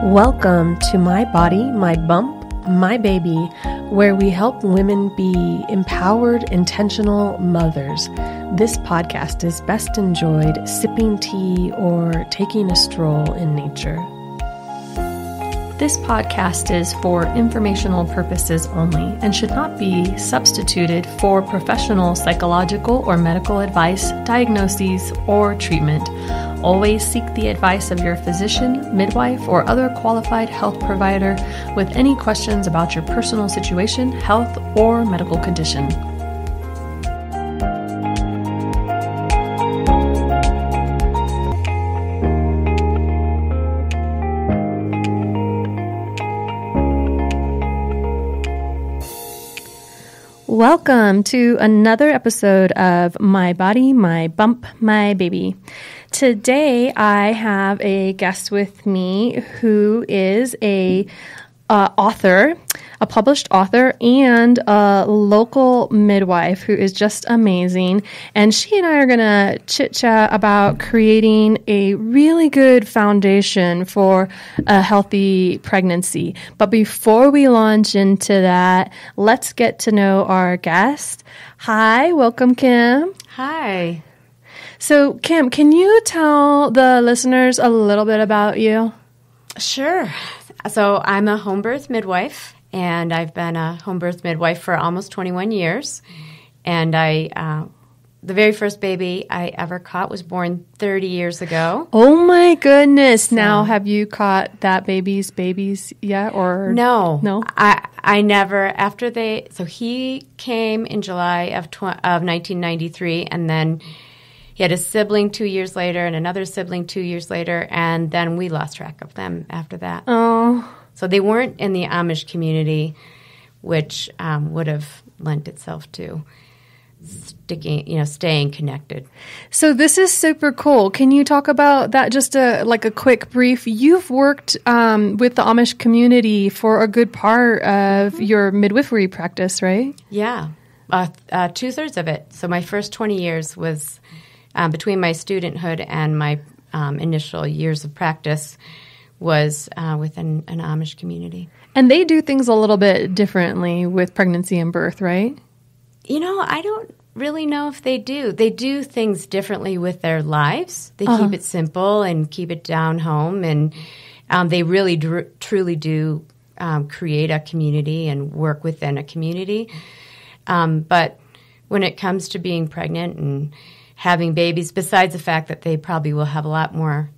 Welcome to My Body, My Bump, My Baby, where we help women be empowered, intentional mothers. This podcast is best enjoyed sipping tea or taking a stroll in nature. This podcast is for informational purposes only and should not be substituted for professional psychological or medical advice, diagnoses, or treatment. Always seek the advice of your physician, midwife, or other qualified health provider with any questions about your personal situation, health, or medical condition. Welcome to another episode of My Body, My Bump, My Baby. Today, I have a guest with me who is a published author, and a local midwife who is just amazing. And she and I are going to chit-chat about creating a really good foundation for a healthy pregnancy. But before we launch into that, let's get to know our guest. Hi, welcome, Kim. Hi. So, Kim, can you tell the listeners a little bit about you? Sure. So I'm a home birth midwife, and I've been a home birth midwife for almost 21 years. And the very first baby I ever caught was born 30 years ago. Oh, my goodness. Now, have you caught that baby's babies yet? Or No. I never, so he came in July of 1993, and then he had a sibling 2 years later and another sibling 2 years later, and then we lost track of them after that. Oh. So they weren't in the Amish community, which would have lent itself to staying connected. So this is super cool. Can you talk about that, just a quick brief? You've worked with the Amish community for a good part of your midwifery practice, right? Yeah, 2/3 of it. So my first 20 years was between my studenthood and my initial years of practice was within an Amish community. And they do things a little bit differently with pregnancy and birth, right? I don't really know if they do. They do things differently with their lives. They keep it simple and keep it down home, and they really truly do create a community and work within a community. But when it comes to being pregnant and having babies, besides the fact that they probably will have a lot more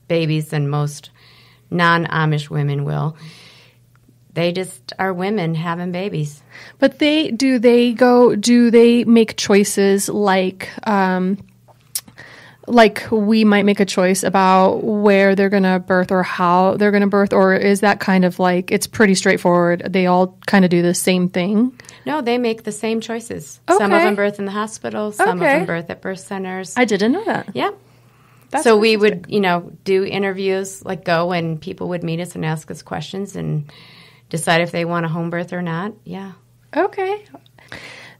babies than most non-Amish women will, they just are women having babies. But do they make choices like we might make a choice about where they're going to birth or how they're going to birth, or is that kind of like it's pretty straightforward? They all kind of do the same thing? No, they make the same choices. Okay. Some of them birth in the hospital, some of them birth at birth centers. I didn't know that. Yeah. So we would, do interviews, go and people would meet us and ask us questions and decide if they want a home birth or not. Yeah. Okay.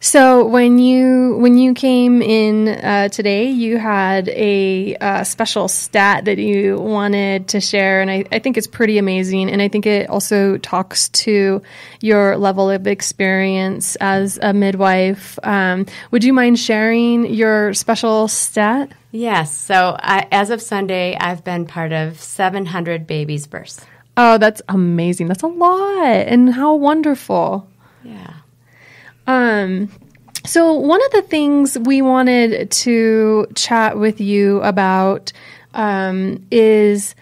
So when you came in today, you had a special stat that you wanted to share, and I think it's pretty amazing, and I think it also talks to your level of experience as a midwife. Would you mind sharing your special stat? Yes. So as of Sunday, I've been part of 700 babies' births. Oh, that's amazing. That's a lot, and how wonderful. Yeah. So one of the things we wanted to chat with you about is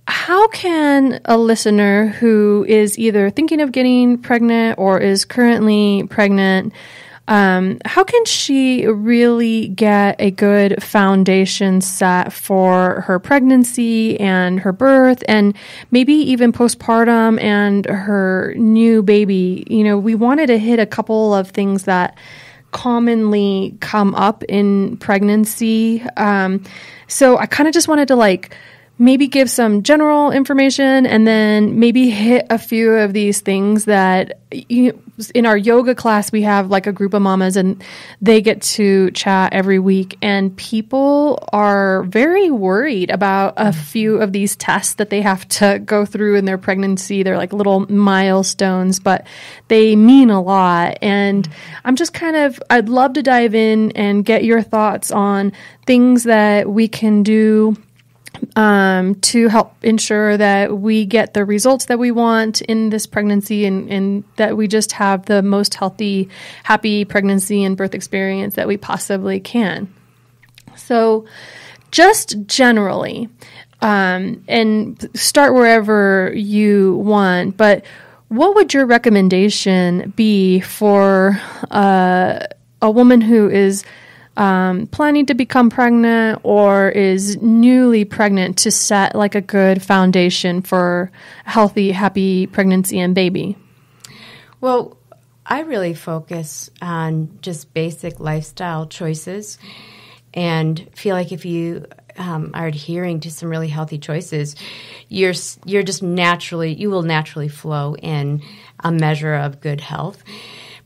how can a listener who is either thinking of getting pregnant or is currently pregnant, how can she really get a good foundation set for her pregnancy and her birth and maybe even postpartum and her new baby? We wanted to hit a couple of things that commonly come up in pregnancy. So I kind of just wanted to maybe give some general information and then maybe hit a few of these things that in our yoga class, we have like a group of mamas and they get to chat every week, and people are very worried about a few of these tests that they have to go through in their pregnancy. They're like little milestones, but they mean a lot. And I'm just I'd love to dive in and get your thoughts on things that we can do to help ensure that we get the results that we want in this pregnancy and that we just have the most healthy, happy pregnancy and birth experience that we possibly can. So just generally, and start wherever you want, but what would your recommendation be for a woman who is planning to become pregnant or is newly pregnant to set like a good foundation for a healthy, happy pregnancy and baby? Well, I really focus on just basic lifestyle choices and feel like if you are adhering to some really healthy choices, you're just you will naturally flow in a measure of good health.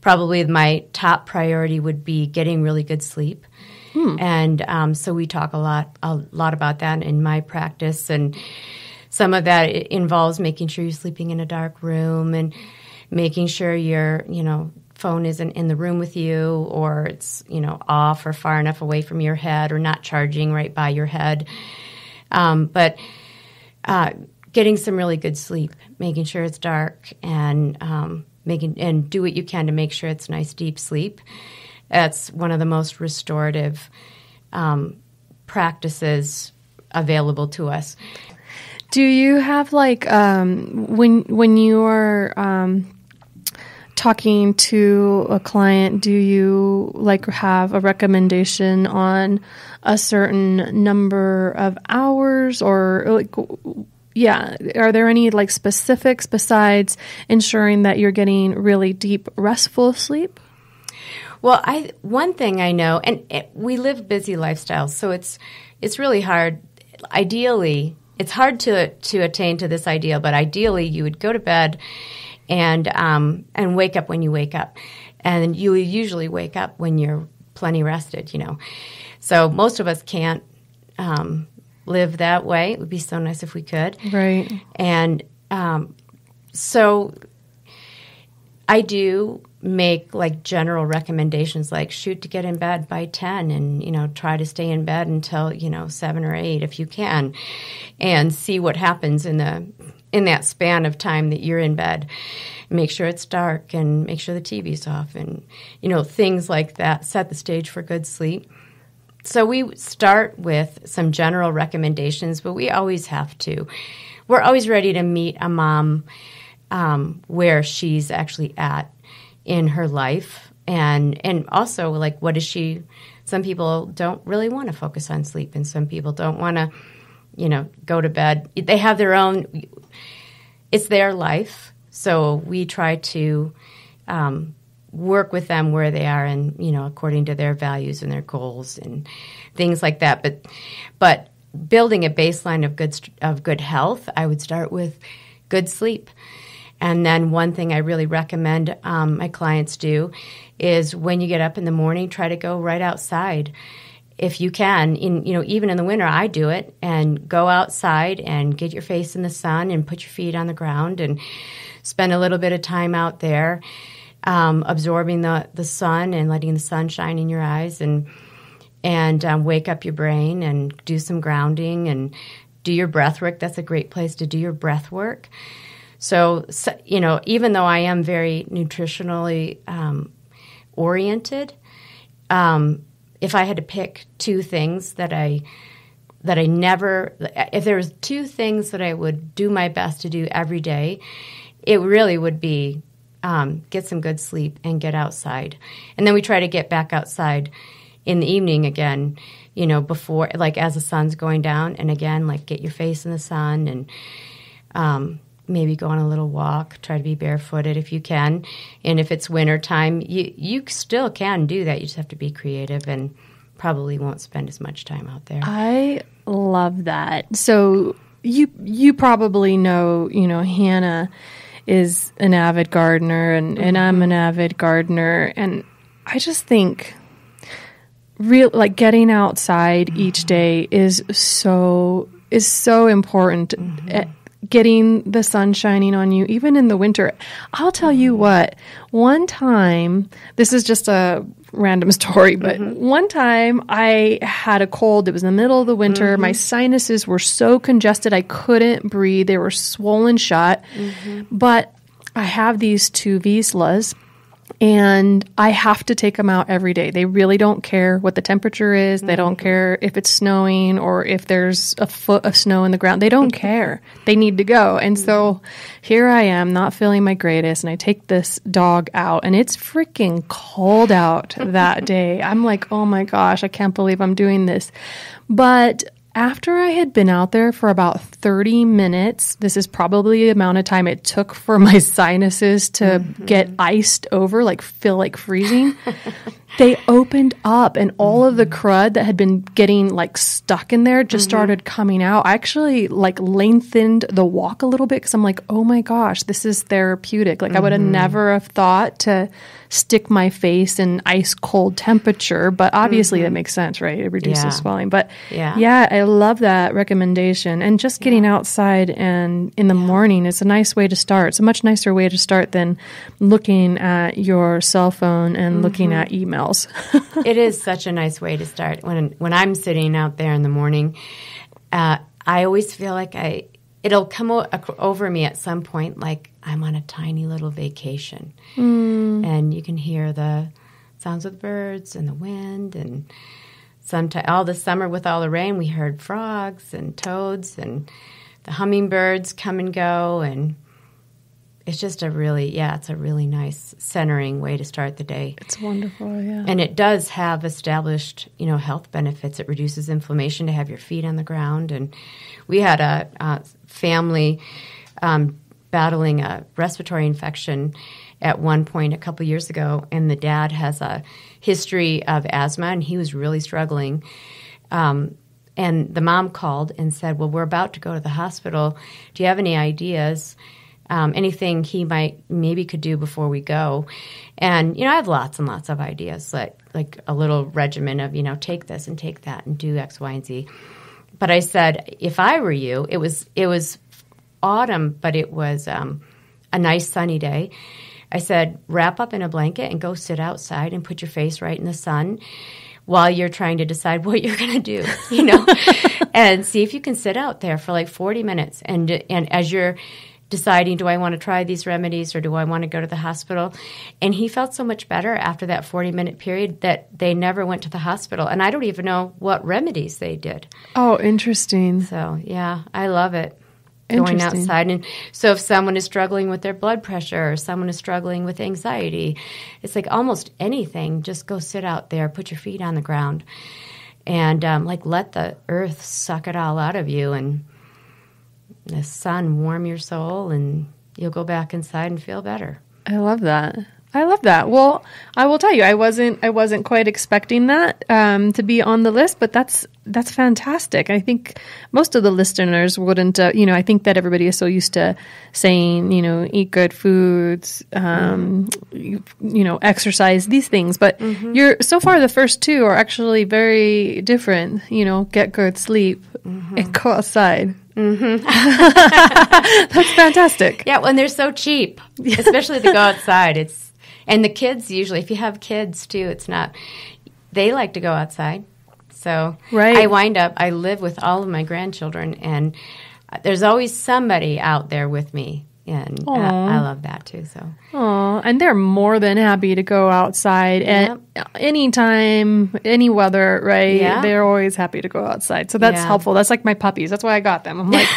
Probably my top priority would be getting really good sleep. And so we talk a lot about that in my practice. And some of that involves making sure you're sleeping in a dark room and making sure your, phone isn't in the room with you, or it's, off or far enough away from your head or not charging right by your head. But getting some really good sleep, making sure it's dark and and do what you can to make sure it's nice, deep sleep. That's one of the most restorative practices available to us. Do you have when you are talking to a client, do you have a recommendation on a certain number of hours or yeah, are there any specifics besides ensuring that you're getting really deep, restful sleep? Well, one thing I know, and we live busy lifestyles, so it's really hard. Ideally, it's hard to attain to this ideal, but ideally, you would go to bed and wake up when you wake up, and you usually wake up when you're plenty rested. So most of us can't live that way. It would be so nice if we could. Right. And so I do make general recommendations shoot to get in bed by 10 and, try to stay in bed until, 7 or 8 if you can, and see what happens in that span of time that you're in bed. Make sure it's dark and make sure the TV's off and, things like that. Set the stage for good sleep. So we start with some general recommendations, but we always have to. We're always ready to meet a mom where she's actually at in her life. And also, what is she – some people don't really want to focus on sleep, and some people don't want to, go to bed. They have their own – it's their life. So we try to work with them where they are and, according to their values and their goals and things like that. But building a baseline of good health, I would start with good sleep. And then one thing I really recommend my clients do is when you get up in the morning, try to go right outside. If you can, even in the winter, I do it, and go outside and get your face in the sun and put your feet on the ground and spend a little bit of time out there. Absorbing the sun and letting the sun shine in your eyes and wake up your brain and do some grounding and do your breath work. That's a great place to do your breath work. So even though I am very nutritionally oriented, if I had to pick two things that I never, if there was two things that I would do my best to do every day, it really would be get some good sleep and get outside. And then we try to get back outside in the evening again, before, as the sun's going down. And again, get your face in the sun and maybe go on a little walk. Try to be barefooted if you can. And if it's wintertime, you still can do that. You just have to be creative and probably won't spend as much time out there. I love that. So you probably know, Hannah is an avid gardener and I'm an avid gardener. And I just think getting outside each day is so important. Getting the sun shining on you, even in the winter. I'll tell you what, one time, this is just a random story, but one time I had a cold. It was in the middle of the winter. My sinuses were so congested I couldn't breathe. They were swollen shut. But I have these 2 Vizslas, and I have to take them out every day. They really don't care what the temperature is. They don't care if it's snowing or if there's a foot of snow in the ground. They don't care. They need to go. And so here I am, not feeling my greatest, and I take this dog out, and it's freaking cold out that day. I'm like, oh my gosh, I can't believe I'm doing this. But after I had been out there for about 30 minutes, this is probably the amount of time it took for my sinuses to get iced over, feel like freezing. They opened up, and all of the crud that had been getting stuck in there just started coming out. I actually lengthened the walk a little bit because I'm like, oh my gosh, this is therapeutic. I would have never have thought to stick my face in ice cold temperature, but obviously that makes sense, right? It reduces swelling. But yeah, I love that recommendation. And just getting outside and in the morning is a nice way to start. It's a much nicer way to start than looking at your cell phone and looking at emails. It is such a nice way to start. When I'm sitting out there in the morning, I always feel like it'll come over me at some point like I'm on a tiny little vacation. And you can hear the sounds of the birds and the wind. And sometimes all the summer with all the rain, we heard frogs and toads and the hummingbirds come and go. And it's just it's a really nice centering way to start the day. It's wonderful, yeah. And it does have established, health benefits. It reduces inflammation to have your feet on the ground. And we had a family battling a respiratory infection at one point a couple years ago, and the dad has a history of asthma, and he was really struggling. And the mom called and said, well, we're about to go to the hospital. Do you have any ideas? Anything he maybe could do before we go? And, I have lots and lots of ideas, like a little regimen of, take this and take that and do X, Y, and Z. But I said, if I were you, it was autumn, but it was a nice sunny day. I said, wrap up in a blanket and go sit outside and put your face right in the sun while you're trying to decide what you're going to do, and see if you can sit out there for 40 minutes. And as you're deciding, do I want to try these remedies or do I want to go to the hospital? And he felt so much better after that 40-minute period that they never went to the hospital. And I don't even know what remedies they did. Oh, interesting. So, yeah, I love it. Going outside. And so if someone is struggling with their blood pressure or someone is struggling with anxiety, it's like almost anything, just go sit out there, put your feet on the ground, and let the earth suck it all out of you, and the sun warm your soul, and you'll go back inside and feel better. I love that. Well, I will tell you, I wasn't quite expecting that to be on the list, but that's fantastic. I think most of the listeners wouldn't. I think that everybody is so used to saying, eat good foods, exercise, these things. But you're so far the first two are actually very different. Get good sleep and go outside. That's fantastic. Yeah, when they're so cheap, especially to go outside. And the kids usually, if you have kids too, they like to go outside. So right. I live with all of my grandchildren, and there's always somebody out there with me. And I love that too. So, and they're more than happy to go outside at any time, any weather, right? Yeah. They're always happy to go outside. So that's helpful. That's like my puppies. That's why I got them. I'm like,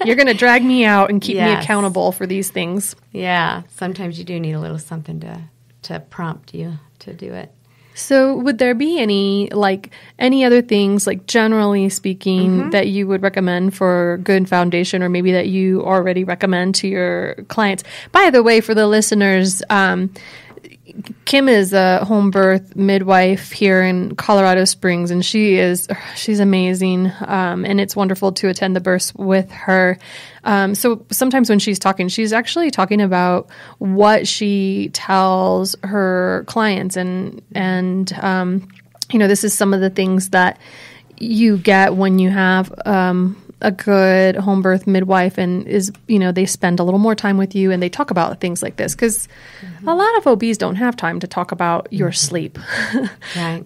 you're going to drag me out and keep me accountable for these things. Yeah. Sometimes you do need a little something to prompt you to do it. So would there be any other things, generally speaking, that you would recommend for good foundation, or maybe that you already recommend to your clients? By the way, for the listeners, Kim is a home birth midwife here in Colorado Springs, and she's amazing. And it's wonderful to attend the births with her. So sometimes when she's talking, she's actually talking about what she tells her clients, and this is some of the things that you get when you have a good home birth midwife, and they spend a little more time with you and they talk about things like this, because a lot of OBs don't have time to talk about your sleep.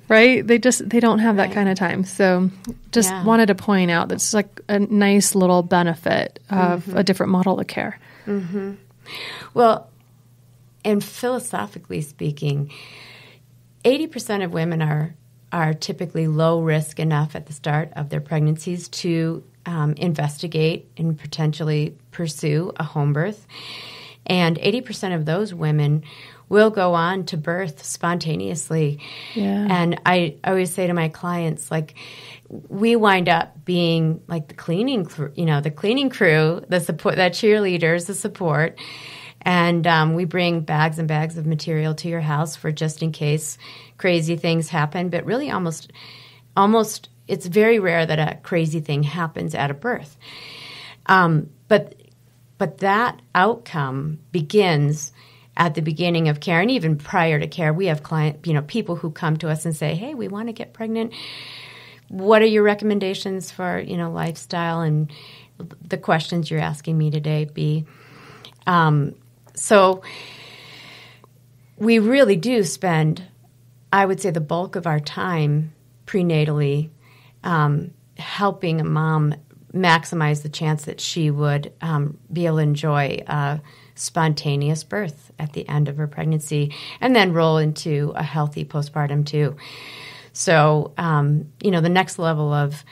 Right? They don't have that kind of time. So just wanted to point out that's like a nice little benefit of a different model of care. Well, and philosophically speaking, 80% of women are typically low risk enough at the start of their pregnancies to investigate and potentially pursue a home birth. And 80% of those women will go on to birth spontaneously. Yeah. And I always say to my clients, like, we wind up being like the cleaning crew, the support, the cheerleaders, the support. And we bring bags and bags of material to your house for just in case crazy things happen. But really almost it's very rare that a crazy thing happens at a birth. But that outcome begins at the beginning of care, and even prior to care. We have people who come to us and say, "Hey, we want to get pregnant. What are your recommendations for, lifestyle and the questions you're asking me today be?" So we really do spend, I would say, the bulk of our time prenatally helping a mom maximize the chance that she would be able to enjoy a spontaneous birth at the end of her pregnancy, and then roll into a healthy postpartum too. So, the next level of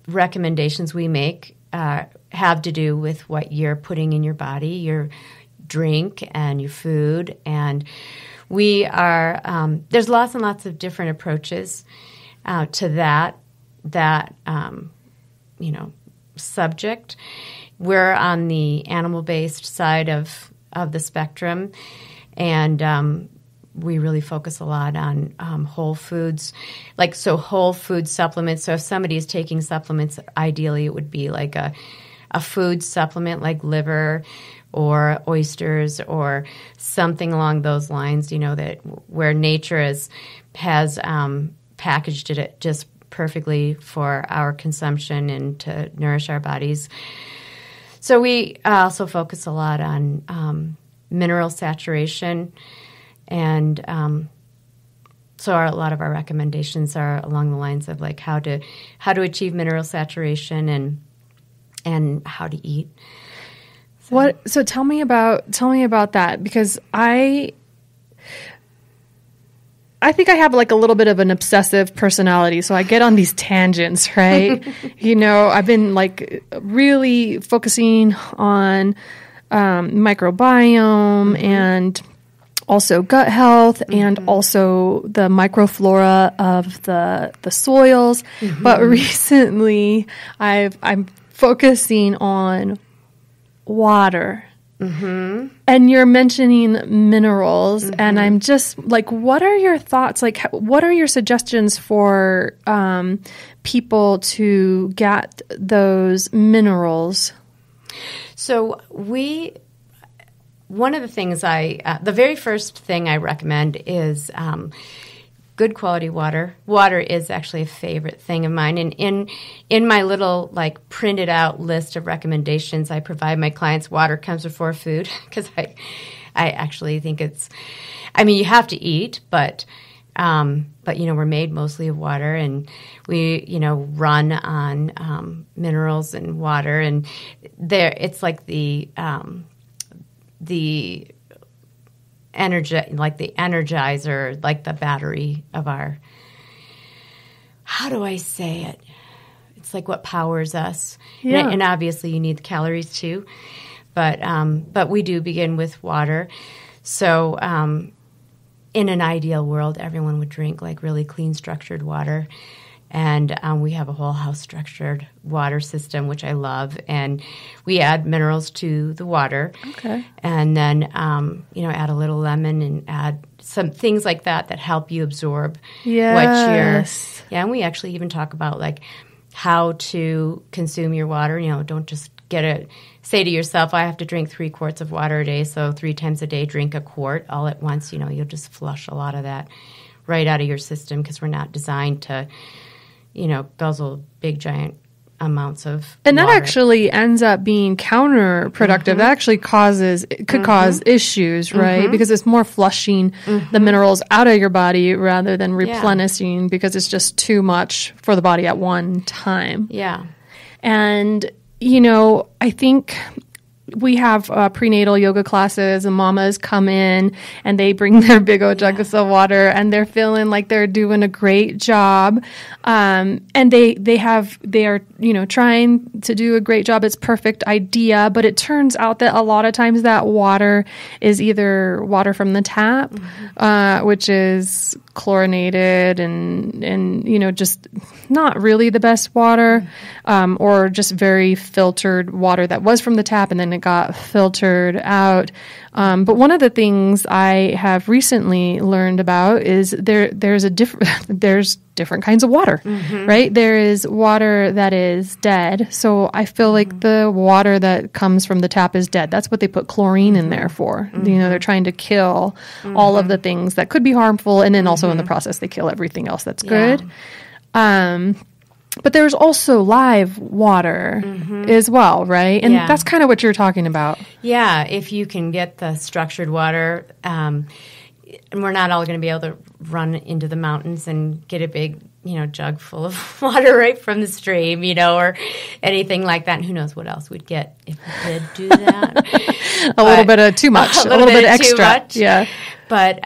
recommendations we make have to do with what you're putting in your body, your drink and your food. And we are, there's lots and lots of different approaches to that subject. We're on the animal-based side of the spectrum, and we really focus a lot on whole foods, whole food supplements. So if somebody is taking supplements, ideally it would be like a food supplement like liver or oysters or something along those lines, that where nature has packaged it just perfectly for our consumption and to nourish our bodies. So we also focus a lot on mineral saturation, and so a lot of our recommendations are along the lines of like how to achieve mineral saturation and how to eat. So tell me about that, because I think I have like a little bit of an obsessive personality, so I get on these tangents, right? I've been like really focusing on microbiome and also gut health and also the microflora of the soils. But recently I'm focusing on water. And you're mentioning minerals, and I'm just like, what are your thoughts? Like, what are your suggestions for people to get those minerals? So one of the things the very first thing I recommend is good quality water. Water is actually a favorite thing of mine. And in my little like printed out list of recommendations, I provide my clients water comes before food, because I actually think you have to eat, but we're made mostly of water, and we run on minerals and water, and it's like the energizer, like the battery of our, how do I say it? It's like what powers us. Yeah. And obviously you need the calories too. But we do begin with water. So in an ideal world, everyone would drink like really clean, structured water. And we have a whole house structured water system, which I love. And we add minerals to the water. Okay. And then, add a little lemon and add some things like that help you absorb what you're... Yeah, and we actually even talk about, like, how to consume your water. Don't just say to yourself, I have to drink 3 quarts of water a day, so 3 times a day drink a quart all at once. You'll just flush a lot of that right out of your system because we're not designed to, guzzle big, giant amounts of And that water. actually ends up being counterproductive. That actually could cause issues, right? Because it's more flushing the minerals out of your body rather than replenishing because it's just too much for the body at one time. Yeah. And, I think we have prenatal yoga classes and mamas come in and they bring their big old jugs of water and they're feeling like they're doing a great job. And they are trying to do a great job. It's a perfect idea, but it turns out that a lot of times that water is either water from the tap, which is chlorinated and just not really the best water, or just very filtered water that was from the tap and then it got filtered out. But one of the things I have recently learned about is there's different kinds of water, right? There is water that is dead. So I feel like the water that comes from the tap is dead. That's what they put chlorine in there for. They're trying to kill all of the things that could be harmful. And then also in the process, they kill everything else that's good. But there's also live water as well, right? And that's kind of what you're talking about. Yeah, if you can get the structured water, and we're not all going to be able to run into the mountains and get a big, jug full of water right from the stream, or anything like that. And who knows what else we'd get if we did do that. A little bit of too much, a little bit extra. Too much. Yeah. But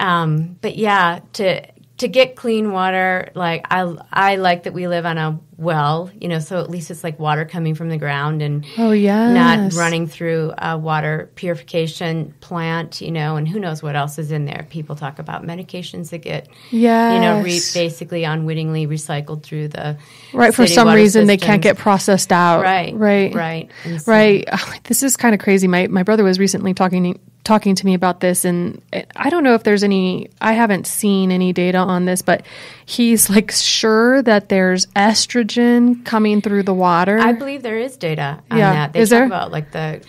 yeah, to get clean water, like I like that we live on a well, so at least it's like water coming from the ground and not running through a water purification plant, and who knows what else is in there. People talk about medications that get, basically unwittingly recycled through the for some reason systems. They can't get processed out. Right. This is kind of crazy. My brother was recently talking to me about this, and I don't know if there's I haven't seen any data on this, but he's like sure that there's estrogen coming through the water. I believe there is data on that. They talk about like the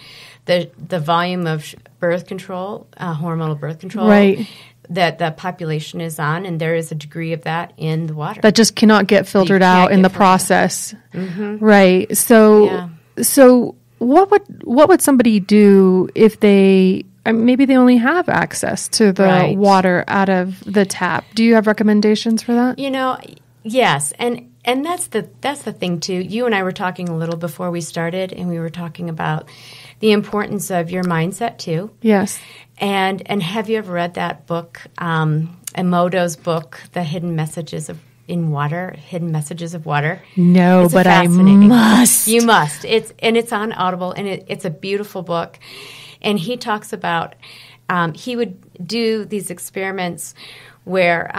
volume of birth control, hormonal birth control, that the population is on, and there is a degree of that in the water. That just cannot get filtered out in the process. Right. So what would somebody do if maybe they only have access to the water out of the tap? Do you have recommendations for that? Yes. And that's the thing too. You and I were talking a little before we started, and we were talking about the importance of your mindset too. Yes. And have you ever read that book, Emoto's book, The Hidden Messages of Water? No, but I must. You must. It's on Audible, and it's a beautiful book. And he talks about he would do these experiments where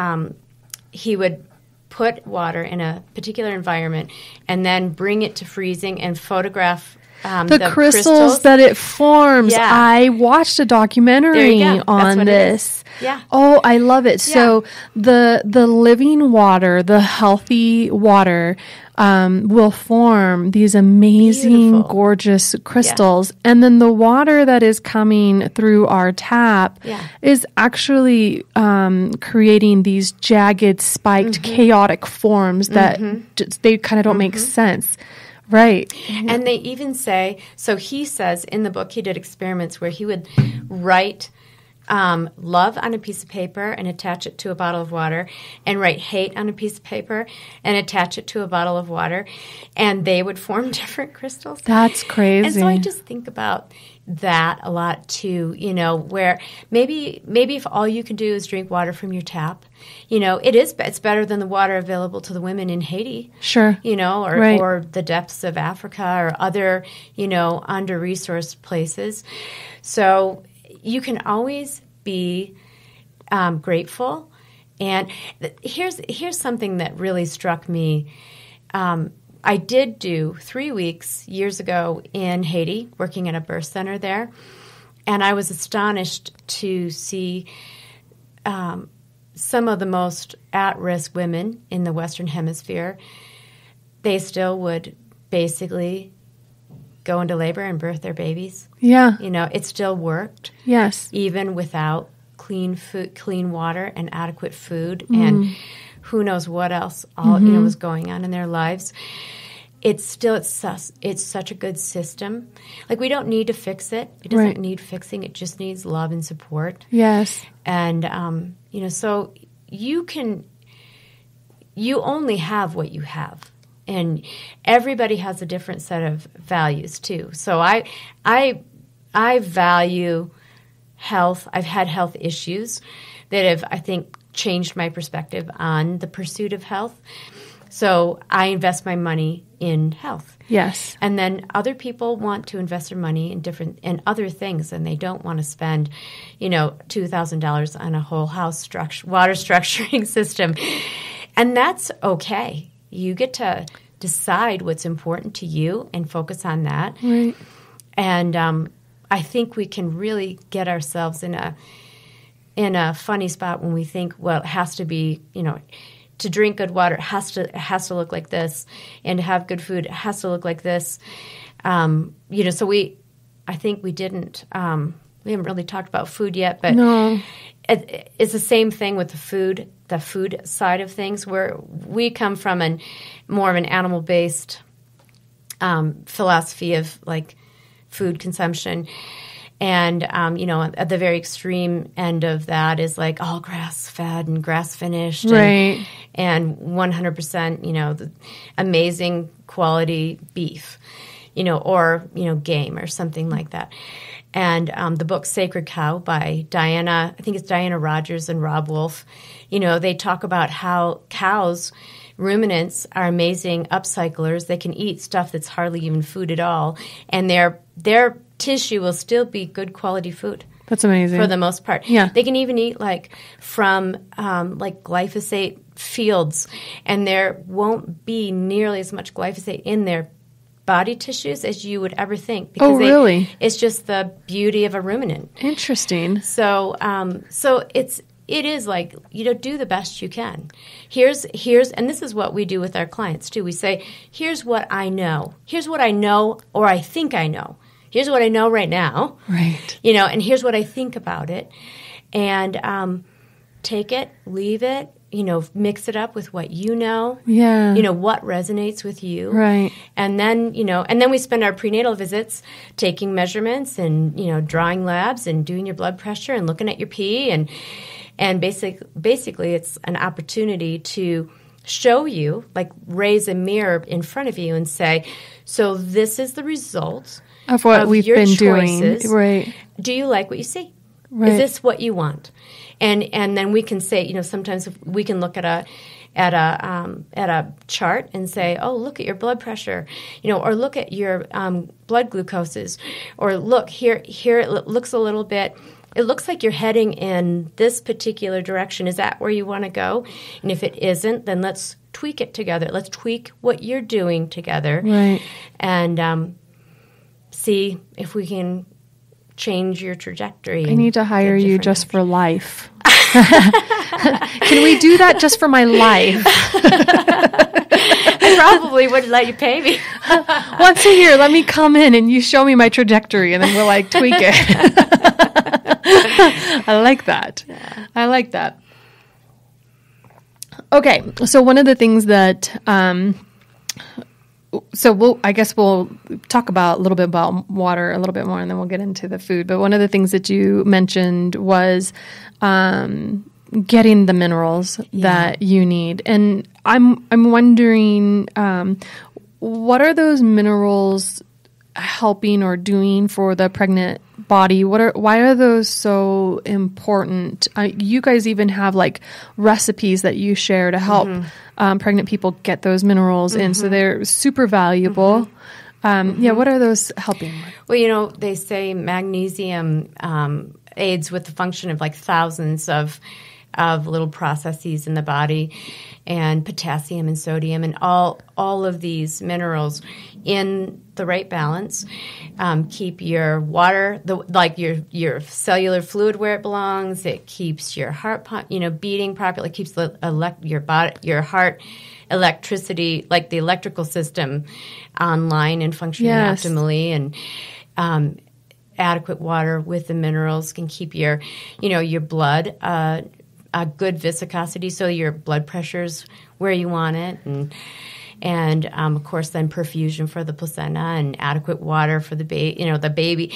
he would put water in a particular environment and then bring it to freezing and photograph the crystals that it forms. Yeah. I watched a documentary on this. Yeah. Oh, I love it. Yeah. So the living water, the healthy water, will form these amazing, gorgeous crystals. Yeah. And then the water that is coming through our tap is actually creating these jagged, spiked, chaotic forms that they kind of don't make sense. Right. And they even say, so he says in the book, he did experiments where he would write love on a piece of paper and attach it to a bottle of water, and write hate on a piece of paper and attach it to a bottle of water, and they would form different crystals. That's crazy. And so I just think about that a lot too, where maybe if all you can do is drink water from your tap, it's better than the water available to the women in Haiti. Sure. Or the depths of Africa or other, under-resourced places. So you can always be grateful And here's something that really struck me. I did do 3 weeks years ago in Haiti, working at a birth center there, and I was astonished to see some of the most at-risk women in the Western Hemisphere. They still would basically go into labor and birth their babies. Yeah. It still worked. Yes. Even without clean food, clean water, and adequate food, and who knows what else was going on in their lives. It's such a good system. Like, we don't need to fix it. It doesn't need fixing. It just needs love and support. Yes. And so you only have what you have. And everybody has a different set of values too. So I value health. I've had health issues that have, I think, changed my perspective on the pursuit of health. So I invest my money in health. Yes. And then other people want to invest their money in other things, and they don't want to spend, $2,000 on a whole house water structuring system. And that's okay. You get to decide what's important to you and focus on that. Right. And I think we can really get ourselves in a funny spot when we think, well, it has to be, to drink good water, it has to look like this, and to have good food, it has to look like this. So I think we didn't. We haven't really talked about food yet, but no. It's the same thing with the food side of things, where we come from more of an animal-based philosophy of like food consumption. And, at the very extreme end of that is like all grass-fed and grass-finished. Right. And 100%, the amazing quality beef, or, game or something like that. And the book Sacred Cow by Diana Rogers and Rob Wolf, they talk about how cows, ruminants, are amazing upcyclers. They can eat stuff that's hardly even food at all. And their tissue will still be good quality food. That's amazing. For the most part. Yeah. They can even eat from glyphosate fields, and there won't be nearly as much glyphosate in their body tissues as you would ever think. Because really? It's just the beauty of a ruminant. Interesting. So it is like, do the best you can. Here's, and this is what we do with our clients too. We say, here's what I know. Here's what I know, or I think I know. Here's what I know right now. Right. And here's what I think about it. And take it, leave it, mix it up with what you know. Yeah. What resonates with you. Right. And then, and then we spend our prenatal visits taking measurements and, drawing labs and doing your blood pressure and looking at your pee. And basically it's an opportunity to show you, like raise a mirror in front of you and say, so this is the result of what we've been choices. Doing. Right. Do you like what you see? Right. Is this what you want? And then we can say, sometimes we can look at a chart and say, oh, look at your blood pressure, or look at your blood glucoses, or look here it looks a little bit. It looks like you're heading in this particular direction. Is that where you want to go? And if it isn't, then let's tweak it together. Let's tweak what you're doing together, right? And see if we can change your trajectory. I need to hire you just for life. Can we do that just for my life? I probably wouldn't let you pay me. Once a year, let me come in and you show me my trajectory, and then we'll tweak it. I like that. Yeah. I like that. Okay, so one of the things that we'll talk about a little bit about water a little bit more, and then we'll get into the food. But one of the things that you mentioned was getting the minerals that you need, and I'm wondering what are those minerals helping or doing for the pregnant body? Why are those so important? You guys even have recipes that you share to help pregnant people get those minerals in, so they're super valuable. What are those helping with? Well, they say magnesium aids with the function of thousands of of little processes in the body, and potassium and sodium and all of these minerals in the right balance. Keep your water, your cellular fluid where it belongs. It keeps your heart pump, beating properly. It keeps your heart electricity, like the electrical system, online and functioning optimally. And adequate water with the minerals can keep your blood a good viscosity, so your blood pressure's where you want it, and of course then perfusion for the placenta and adequate water for the baby.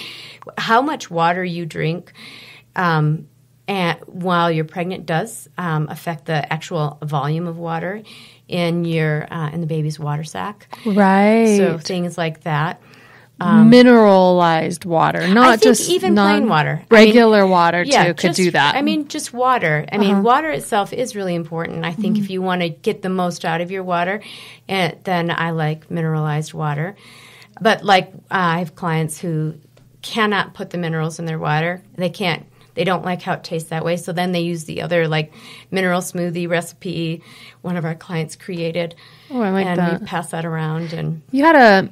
How much water you drink and while you're pregnant does affect the actual volume of water in the baby's water sac. Right. So things like that. Mineralized water, not just even plain water. Regular water too could do that. Just water. Water itself is really important. I think if you want to get the most out of your water, then I like mineralized water. But I have clients who cannot put the minerals in their water. They don't like how it tastes that way. So then they use the other mineral smoothie recipe one of our clients created. Oh, I like that. And we pass that around. And you had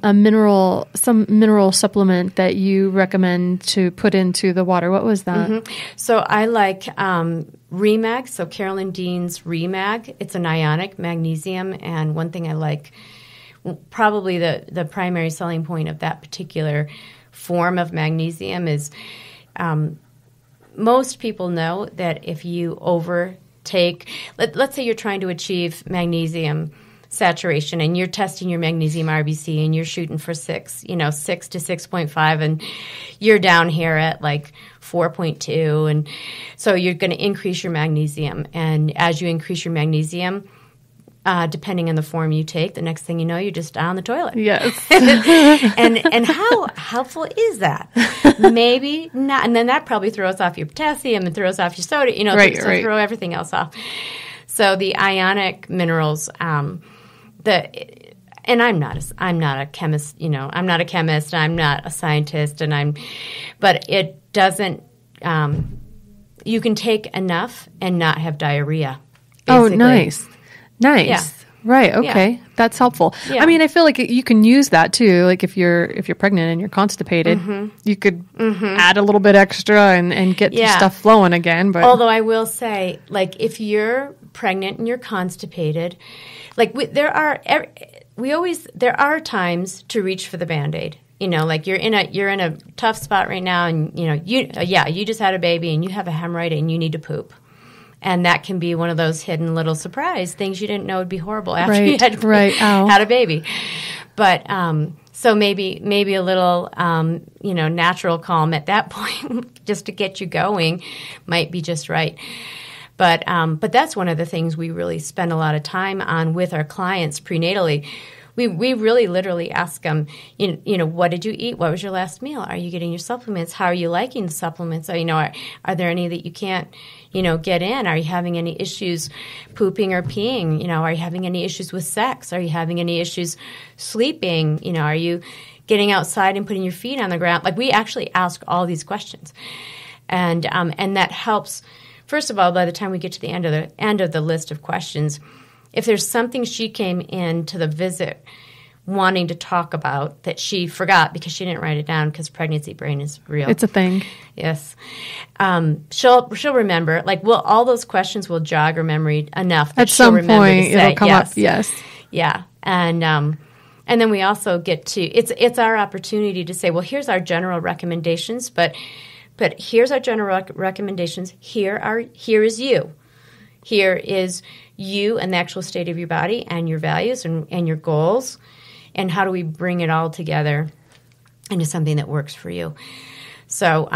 some mineral supplement that you recommend to put into the water. What was that? Mm-hmm. So I like Remag. So Carolyn Dean's Remag. It's an ionic magnesium. And one thing I like, probably the primary selling point of that particular form of magnesium is most people know that if you overtake, let's say you're trying to achieve magnesium saturation and you're testing your magnesium RBC and you're shooting for 6 to 6.5, and you're down here at 4.2, and so you're going to increase your magnesium. And as you increase your magnesium, depending on the form you take, the next thing you know, you're just down the toilet. Yes. and how helpful is that? Maybe not. And then that probably throws off your potassium and throws off your soda, throw everything else off. So the ionic minerals, and I'm not a chemist, I'm not a chemist, I'm not a scientist, but it doesn't, you can take enough and not have diarrhea. Basically. Oh, nice. Nice. Yeah. Right. Okay. Yeah. That's helpful. Yeah. I feel like you can use that too. Like if you're pregnant and you're constipated, you could add a little bit extra and get your stuff flowing again. But although I will say, if you're pregnant and you're constipated, there are times to reach for the Band-Aid. You're in a tough spot right now, and you just had a baby and you have a hemorrhoid and you need to poop. And that can be one of those hidden little surprise things you didn't know would be horrible after you had a baby. But so maybe a little natural calm at that point just to get you going might be just right. But that's one of the things we really spend a lot of time on with our clients prenatally. We really literally ask them, what did you eat? What was your last meal? Are you getting your supplements? How are you liking the supplements? Are there any that you can't, get in? Are you having any issues pooping or peeing? Are you having any issues with sex? Are you having any issues sleeping? Are you getting outside and putting your feet on the ground? We actually ask all these questions. And that helps. First of all, by the time we get to the end of the list of questions, if there's something she came in to the visit wanting to talk about that she forgot because she didn't write it down, because pregnancy brain is real. It's a thing. Yes. She'll remember. All those questions will jog her memory enough that she'll remember to say. At some point, it'll come up. Yes. Yeah. And then we also get to it's our opportunity to say, well, here's our general recommendations, but here's our general recommendations. Here is you. Here is you and the actual state of your body and your values and your goals, and how do we bring it all together into something that works for you. So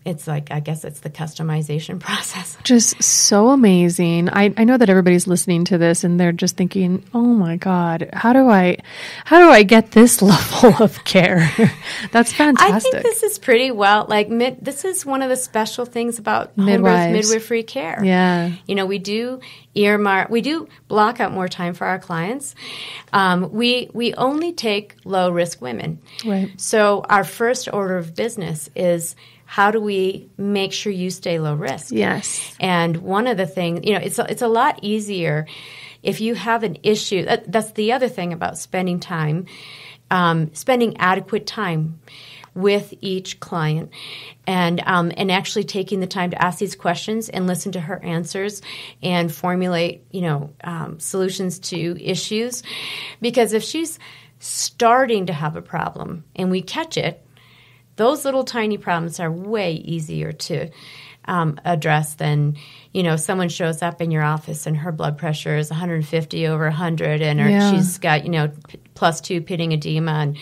it's I guess it's the customization process. Just so amazing. I know that everybody's listening to this and they're just thinking, oh my God, how do I get this level of care? That's fantastic. I think this is pretty well, this is one of the special things about home birth midwifery care. Yeah. We do earmark. We do block out more time for our clients. We only take low risk women. Right. So our first order of business is, how do we make sure you stay low risk? Yes. And one of the things, it's a lot easier if you have an issue. That's the other thing about spending time, spending adequate time with each client, and actually taking the time to ask these questions and listen to her answers and formulate, solutions to issues. Because if she's starting to have a problem and we catch it, those little tiny problems are way easier to address than, someone shows up in your office and her blood pressure is 150 over 100 and she's got, +2 pitting edema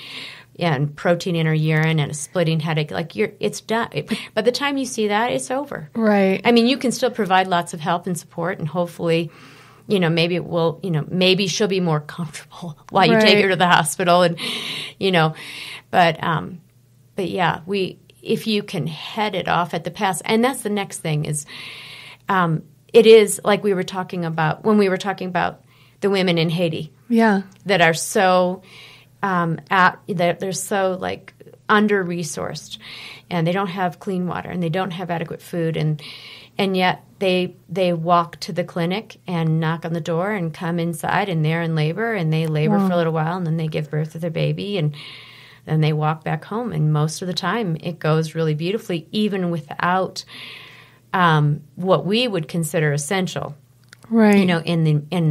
and protein in her urine and a splitting headache. It's done. By the time you see that, it's over. Right. I mean, you can still provide lots of help and support, and hopefully, maybe it will, maybe she'll be more comfortable while you take her to the hospital, and, but yeah, if you can head it off at the pass, and that's the next thing is, it is like we were talking about when we were talking about the women in Haiti, that are so they're so like under resourced, and they don't have clean water, and they don't have adequate food, and yet they walk to the clinic and knock on the door and come inside, and they're in labor, and they labor for a little while, and then they give birth to their baby, and then they walk back home, and most of the time it goes really beautifully, even without what we would consider essential, right? In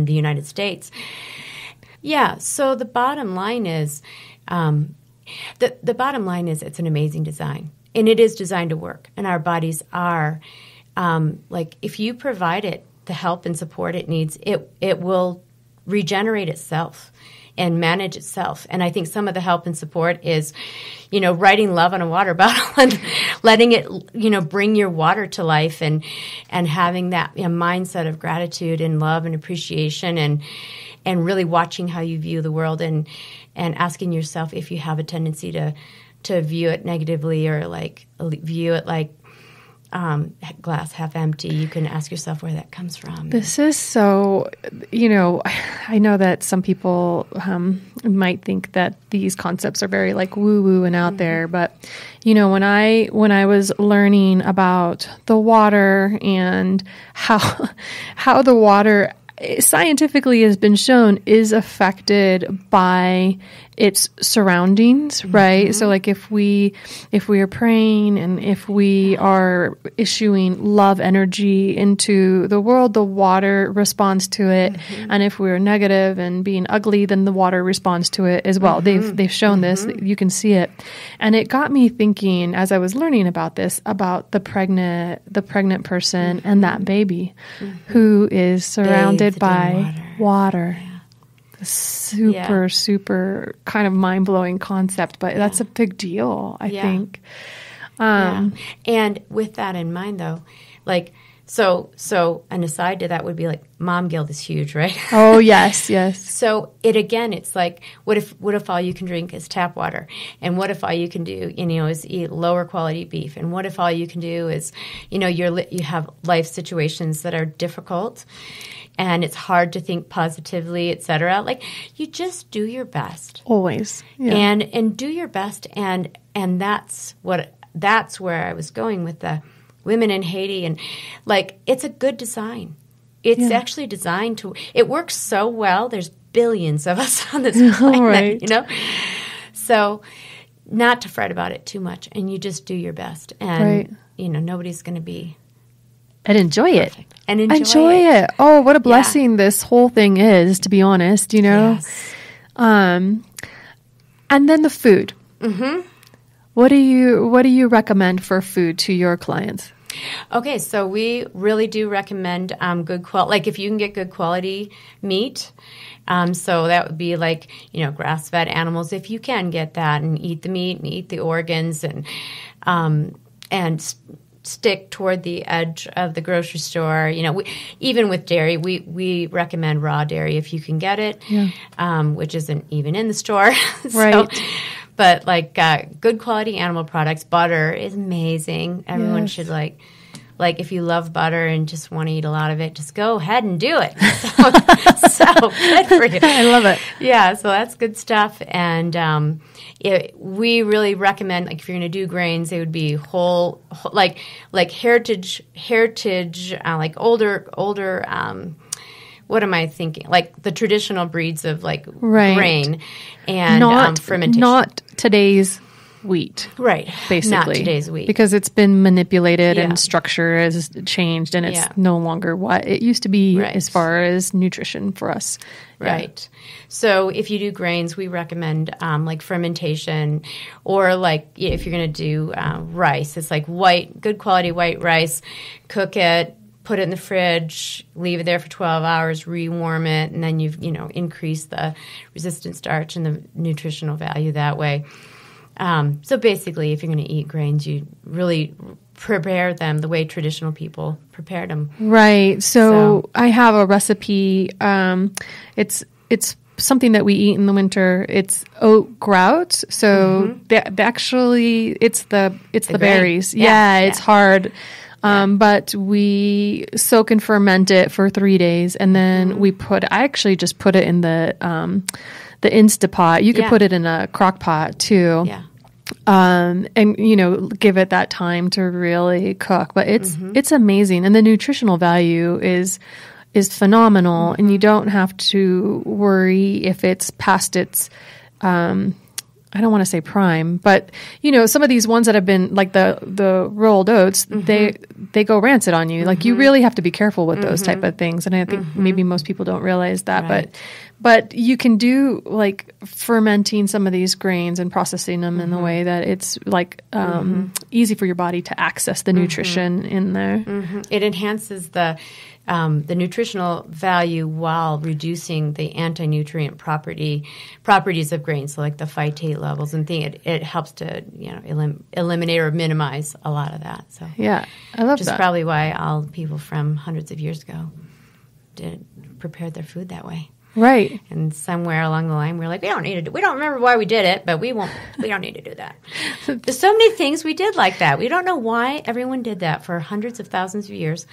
the United States. Yeah. So the bottom line is, the bottom line is, it's an amazing design, and it is designed to work. And our bodies are if you provide it the help and support it needs, it will regenerate itself and manage itself. And I think some of the help and support is, writing love on a water bottle and letting it, bring your water to life, and having that mindset of gratitude and love and appreciation, and really watching how you view the world, and asking yourself if you have a tendency to view it negatively, or view it like glass half empty. You can ask yourself where that comes from. This is so, I know that some people might think that these concepts are very woo-woo and out there, but when I was learning about the water and how the water scientifically has been shown is affected by its surroundings, right? So if we are praying, and if we are issuing love energy into the world, the water responds to it. And if we're negative and being ugly, then the water responds to it as well. They've shown this, you can see it. And it got me thinking, as I was learning about this, about the pregnant person and that baby who is surrounded by water. Yeah. Super kind of mind-blowing concept, but that's a big deal, I think. And with that in mind, though, so an aside to that would be mom guilt is huge, right? Oh, yes. So it's what if all you can drink is tap water? And what if all you can do, is eat lower quality beef? And what if all you can do is, you have life situations that are difficult, and it's hard to think positively, et cetera. You just do your best. Always. Yeah. And do your best. And that's where I was going with the women in Haiti. And it's a good design. It's actually designed to, it works so well. There's billions of us on this planet, So not to fret about it too much. And you just do your best. And, nobody's going to be. And enjoy perfect. It. And enjoy it. Oh, what a blessing this whole thing is, to be honest, Yes. And then the food. Mm-hmm. What do you recommend for food to your clients? Okay, so we really do recommend good quality. If you can get good quality meat, so that would be grass-fed animals, if you can get that, and eat the meat and eat the organs, and stick toward the edge of the grocery store. Even with dairy, we recommend raw dairy if you can get it, which isn't even in the store. Right. But good quality animal products. Butter is amazing. Everyone should like if you love butter and just want to eat a lot of it, just go ahead and do it. So good for you. I love it. Yeah, so that's good stuff. And we really recommend, like if you're going to do grains, they would be whole like heritage, like older. What am I thinking? Like the traditional breeds of like grain and fermentation. Not today's wheat. Right. Basically. Not today's wheat. Because it's been manipulated and structure has changed and it's no longer what it used to be as far as nutrition for us. Right. So if you do grains, we recommend like fermentation, or like if you're going to do rice, it's like good quality white rice, cook it, put it in the fridge, leave it there for 12 hours, rewarm it, and then you've, increased the resistant starch and the nutritional value that way. So basically, if you're going to eat grains, you really prepare them the way traditional people prepared them. Right. So I have a recipe. It's something that we eat in the winter. It's oat grout. So actually, it's the berries. Yeah, it's hard. But we soak and ferment it for 3 days, and then I actually just put it in the Instapot. You could put it in a crock pot too. Yeah. And give it that time to really cook. But it's amazing, and the nutritional value is phenomenal, and you don't have to worry if it's past its I don't want to say prime, but some of these ones that have been like the rolled oats, they go rancid on you. Like you really have to be careful with those type of things. And I think maybe most people don't realize that, but you can do like fermenting some of these grains and processing them in the way that it's like easy for your body to access the nutrition in there. It enhances the nutritional value while reducing the anti-nutrient properties of grains, so like the phytate levels and things. It helps to eliminate or minimize a lot of that. So yeah, I love that. Which is probably why all people from hundreds of years ago prepared their food that way. Right. And somewhere along the line, we're like, we don't remember why we did it, but we don't need to do that. There's so many things we did like that. We don't know why everyone did that for hundreds of thousands of years.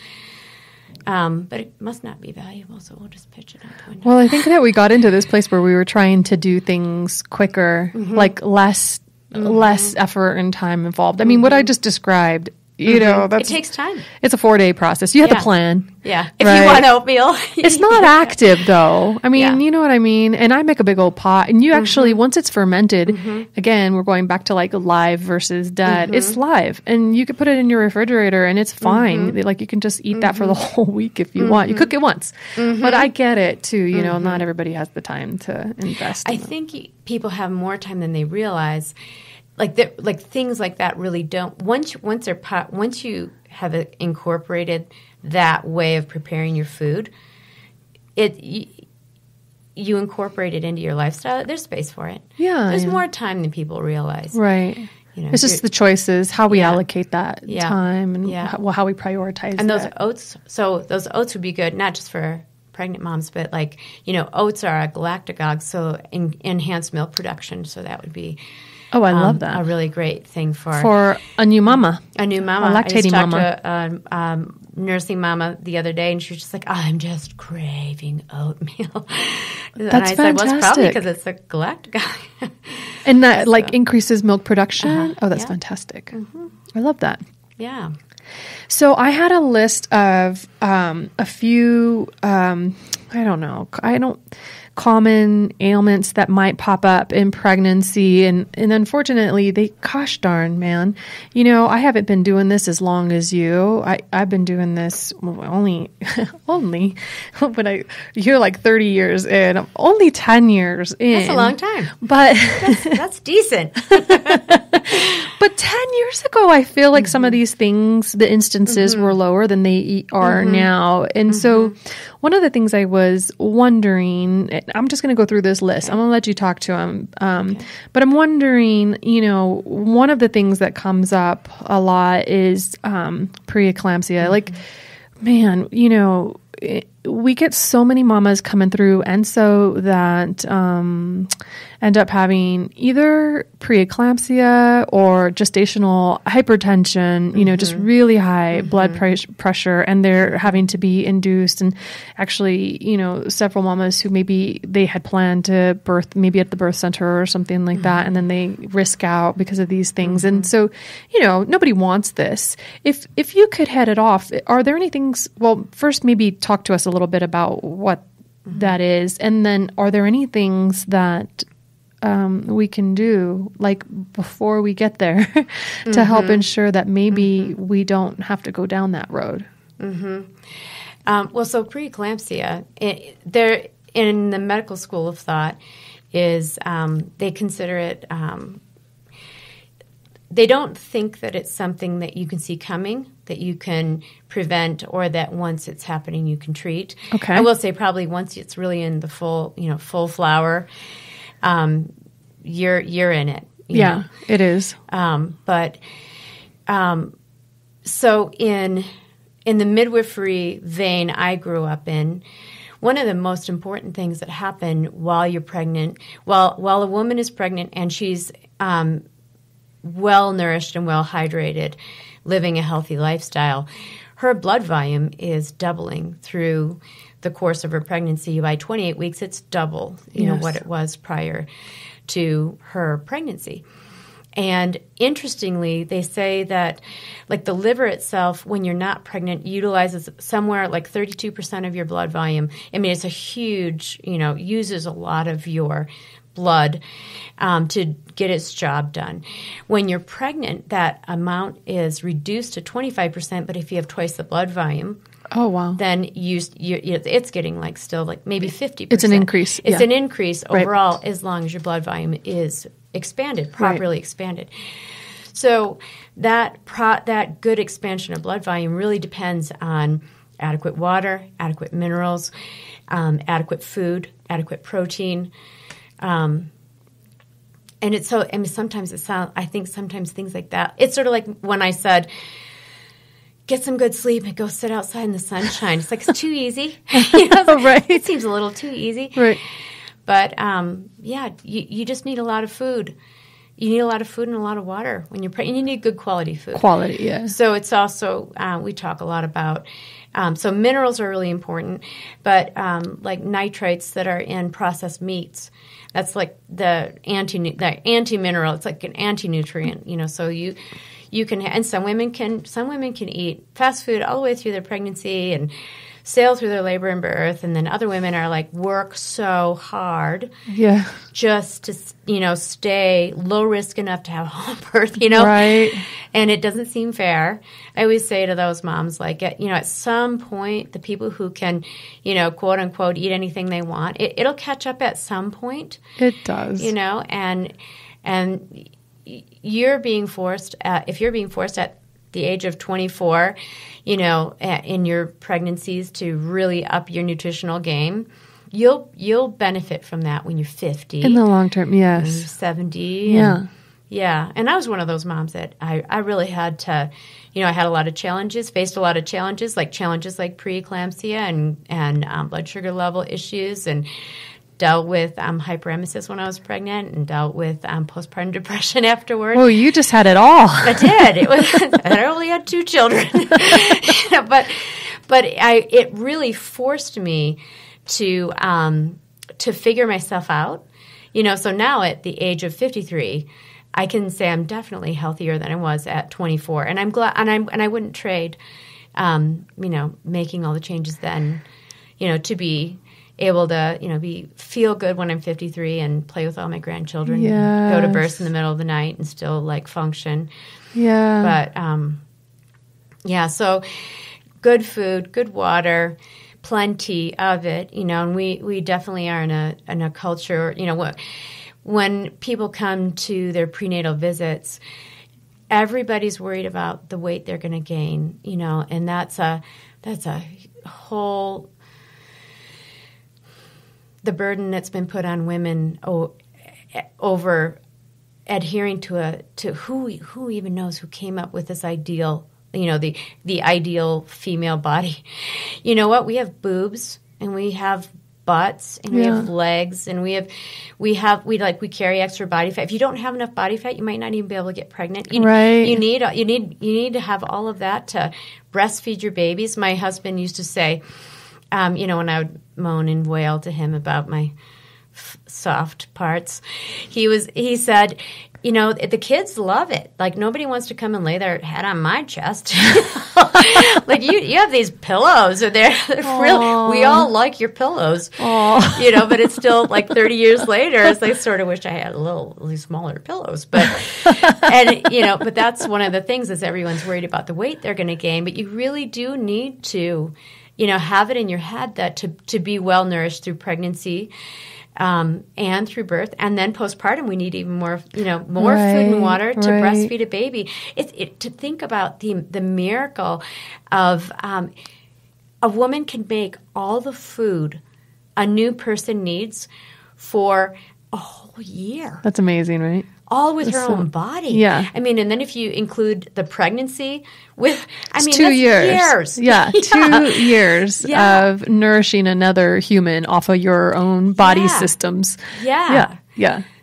But it must not be valuable, so we'll just pitch it out the window. Well, I think that we got into this place where we were trying to do things quicker, like less effort and time involved. I mean, what I just described, it takes time. It's a 4-day process. You have to plan. Yeah. If you want oatmeal. It's not active, though. I mean, you know what I mean? And I make a big old pot. And you actually, once it's fermented, again, we're going back to like live versus dead. It's live. And you can put it in your refrigerator and it's fine. Like you can just eat that for the whole week if you want. You cook it once. But I get it, too. Not everybody has the time to invest in I think people have more time than they realize. Like things like that really don't. Once you have incorporated that way of preparing your food, you incorporate it into your lifestyle. There's space for it. Yeah, there's more time than people realize. Right. It's just the choices, how we allocate that time, and how we prioritize. And those oats. So those oats would be good, not just for pregnant moms, but oats are a galactagogue, so enhanced milk production. So that would be. Oh, I love that. A really great thing for a new mama. A new mama. A lactating mama. I just talked to a nursing mama the other day, and she was just like, I'm just craving oatmeal. That's I said, well, it's probably fantastic. because it's a galactagogue. And that increases milk production? Oh, that's fantastic. I love that. Yeah. So I had a list of a few, common ailments that might pop up in pregnancy. And unfortunately, gosh darn, man, I haven't been doing this as long as you. I've been doing this only, but you're like 30 years in. I'm only 10 years in. That's a long time. But that's decent. But 10 years ago, I feel like some of these things, the instances were lower than they are now. And so one of the things I was wondering, I'm just going to go through this list. I'm going to let you talk to him. But I'm wondering, one of the things that comes up a lot is preeclampsia. Like, man, we get so many mamas coming through, and so that end up having either preeclampsia or gestational hypertension, just really high blood pressure, and they're having to be induced. And actually, several mamas who maybe they had planned to birth maybe at the birth center or something like that, and then they risk out because of these things. And so, nobody wants this. If you could head it off, are there any things, well, first maybe talk to us a little bit about what that is, and then are there any things that we can do like before we get there to help ensure that maybe we don't have to go down that road? Well, so preeclampsia, they're in the medical school of thought is they consider it they don't think that it's something that you can see coming, that you can prevent, or that once it's happening you can treat. Okay. I will say probably once it's really in the full flower, you're in it. You know? It is. So in the midwifery vein I grew up in, one of the most important things that happen while you're pregnant, while a woman is pregnant and she's well-nourished and well-hydrated, living a healthy lifestyle, her blood volume is doubling through the course of her pregnancy. By 28 weeks, it's double, what it was prior to her pregnancy. And interestingly, they say that like the liver itself, when you're not pregnant, utilizes somewhere like 32% of your blood volume. I mean, it's a huge, uses a lot of your blood to get its job done. When you're pregnant, that amount is reduced to 25%, but if you have twice the blood volume, oh wow, then it's getting like still like maybe 50%. It's an increase. It's an increase overall as long as your blood volume is expanded, properly expanded. So that good expansion of blood volume really depends on adequate water, adequate minerals, adequate food, adequate protein. And it's so, I mean, sometimes I think sometimes things like that, it's sort of like when I said, get some good sleep and go sit outside in the sunshine. It's like, it's too easy. Right. It seems a little too easy. Right. But, you just need a lot of food. You need a lot of food and a lot of water when you're pregnant. You need good quality food. Quality, yeah. So it's also, we talk a lot about, so minerals are really important, but like nitrates that are in processed meats, that's like the anti-mineral. It's like an anti-nutrient, so you can, and some women can eat fast food all the way through their pregnancy and sail through their labor and birth, and then other women are like work so hard just to stay low risk enough to have home birth, right, and it doesn't seem fair. I always say to those moms, like, at some point the people who can quote unquote eat anything they want, it'll catch up at some point. It does, and you're being forced if you're being forced at the age of 24, in your pregnancies to really up your nutritional game, you'll benefit from that when you're 50. In the long term, yes. 70. Yeah. And I was one of those moms that I really had to, I had a lot of challenges, faced a lot of challenges like preeclampsia and blood sugar level issues, and dealt with hyperemesis when I was pregnant, and dealt with postpartum depression afterward. Oh, you just had it all. I did. I only had 2 children, but it really forced me to figure myself out. So now at the age of 53, I can say I'm definitely healthier than I was at 24, and I'm glad. And I wouldn't trade, making all the changes then, to be able to, feel good when I'm 53 and play with all my grandchildren, and go to births in the middle of the night and still function. Yeah. But so good food, good water, plenty of it, and we definitely are in a culture, when people come to their prenatal visits, everybody's worried about the weight they're going to gain, and that's a whole, the burden that's been put on women over adhering to who even knows who came up with this ideal, the ideal female body. You know what? We have boobs and we have butts and we have legs and we carry extra body fat. If you don't have enough body fat, you might not even be able to get pregnant. You need to have all of that to breastfeed your babies. My husband used to say, when I would moan and wail to him about my soft parts, he said, the kids love it. Like, nobody wants to come and lay their head on my chest. Like, you have these pillows, and they're really, we all like your pillows. But it's still like 30 years later, it's like, sort of wish I had a smaller pillows. But that's one of the things is everyone's worried about the weight they're going to gain. But you really do need to, have it in your head that to be well nourished through pregnancy. And through birth, and then postpartum, we need even more, more food and water to breastfeed a baby. To think about the miracle of a woman can make all the food a new person needs for a whole year. That's amazing, right? All with her own body. Yeah. I mean, and then if you include the pregnancy with, that's 2 years. Yeah, 2 years of nourishing another human off of your own body systems. Yeah.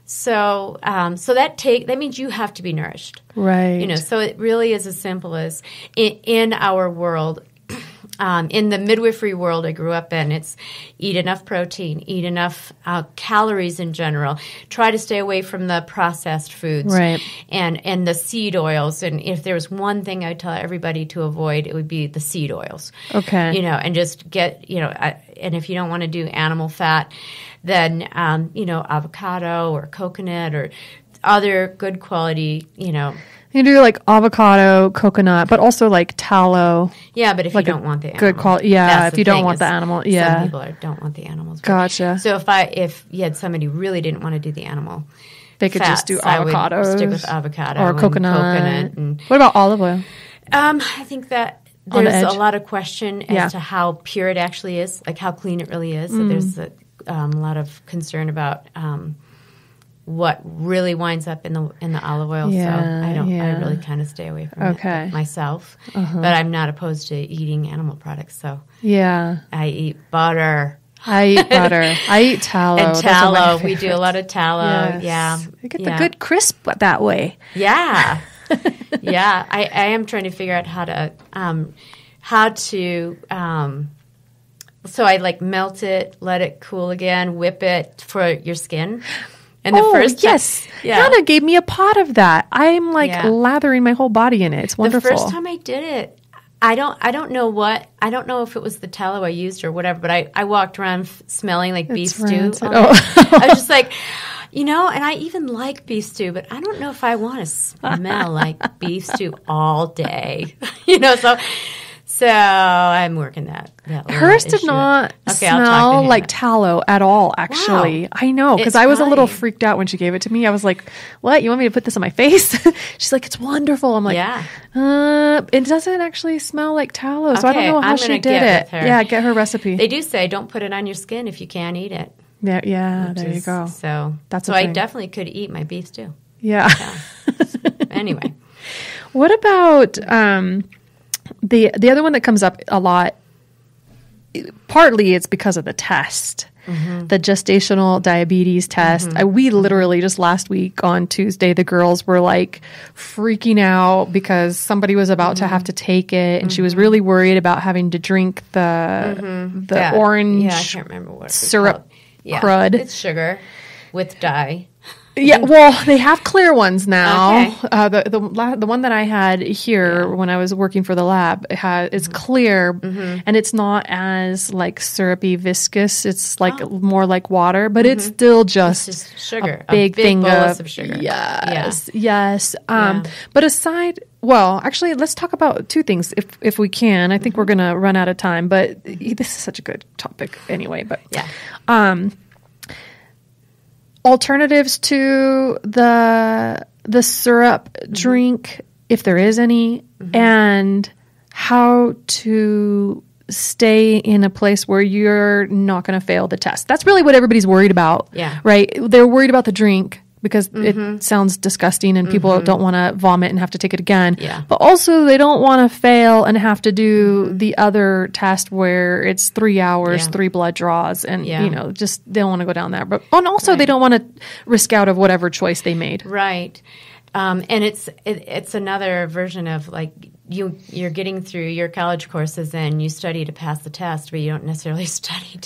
So that means you have to be nourished. Right. So it really is as simple as in our world, in the midwifery world I grew up in, it's eat enough protein, eat enough calories in general, try to stay away from the processed foods and the seed oils. And if there was one thing I'd tell everybody to avoid, it would be the seed oils. Okay. And just get, and if you don't want to do animal fat, then, avocado or coconut or other good quality, You do like avocado, coconut, but also like tallow. Yeah, but if you don't want the animal. Good quality. Yeah, if you don't want the animal. Yeah. Some people don't want the animals. Gotcha. So if you had somebody who really didn't want to do the animal, they could just do avocados. I would stick with avocado or coconut. What about olive oil? I think that there's a lot of question as to how pure it actually is, like how clean it really is. So there's a lot of concern about what really winds up in the olive oil. So I really kind of stay away from it myself. But I'm not opposed to eating animal products. So I eat butter. I eat tallow. And tallow. We do a lot of tallow. Yes. You get the good crisp that way. Yeah. I am trying to figure out how to so I melt it, let it cool again, whip it for your skin. And the first time, Hannah gave me a pot of that. I'm lathering my whole body in it. It's wonderful. The first time I did it, I don't know if it was the tallow I used or whatever, but I walked around smelling like beef stew. I was just like, and I even like beef stew, but I don't know if I want to smell like beef stew all day. So I'm working that hers did not smell like tallow at all, actually. Wow. I know, because I was a little freaked out when she gave it to me. I was like, what? You want me to put this on my face? She's like, it's wonderful. I'm like, it doesn't actually smell like tallow, so I don't know how she did it. Yeah, get her recipe. They do say don't put it on your skin if you can't eat it. Yeah, there you go. So I definitely could eat my beef stew. Yeah. Anyway. What about... The other one that comes up a lot, partly it's because of the test, the gestational diabetes test. We literally just last week on Tuesday, the girls were freaking out because somebody was about to have to take it, and she was really worried about having to drink the orange I can't remember what syrup crud. It's sugar with dye. Yeah, well, they have clear ones now. Okay. The one that I had here when I was working for the lab is clear, and it's not as syrupy, viscous. It's more like water, but it's still just sugar, a big thing of sugar. Yes. But actually, let's talk about two things if we can. I think we're going to run out of time, but this is such a good topic anyway. But alternatives to the syrup drink, if there is any, and how to stay in a place where you're not going to fail the test. That's really what everybody's worried about, right? They're worried about the drink, because it sounds disgusting and people don't want to vomit and have to take it again. Yeah. But also they don't want to fail and have to do the other test where it's 3 hours, 3 blood draws, and just they don't want to go down there. But and also they don't want to risk out of whatever choice they made. Right. And it's another version of like you're getting through your college courses and you study to pass the test, but you don't necessarily study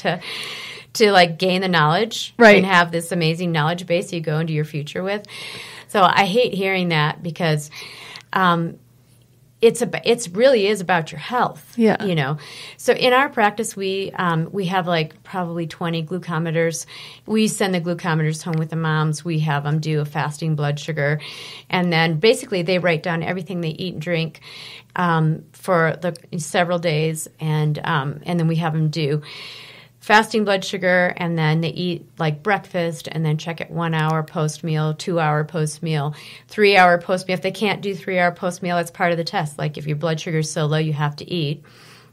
to like gain the knowledge and have this amazing knowledge base you go into your future with. So I hate hearing that because it's really is about your health. Yeah. So in our practice, we have like probably 20 glucometers. We send the glucometers home with the moms. We have them do a fasting blood sugar, and then basically they write down everything they eat and drink for the several days, and then we have them do fasting blood sugar, and then they eat like breakfast and then check it 1 hour post-meal, 2 hour post-meal, 3 hour post-meal. If they can't do 3 hour post-meal, that's part of the test. Like if your blood sugar is so low you have to eat,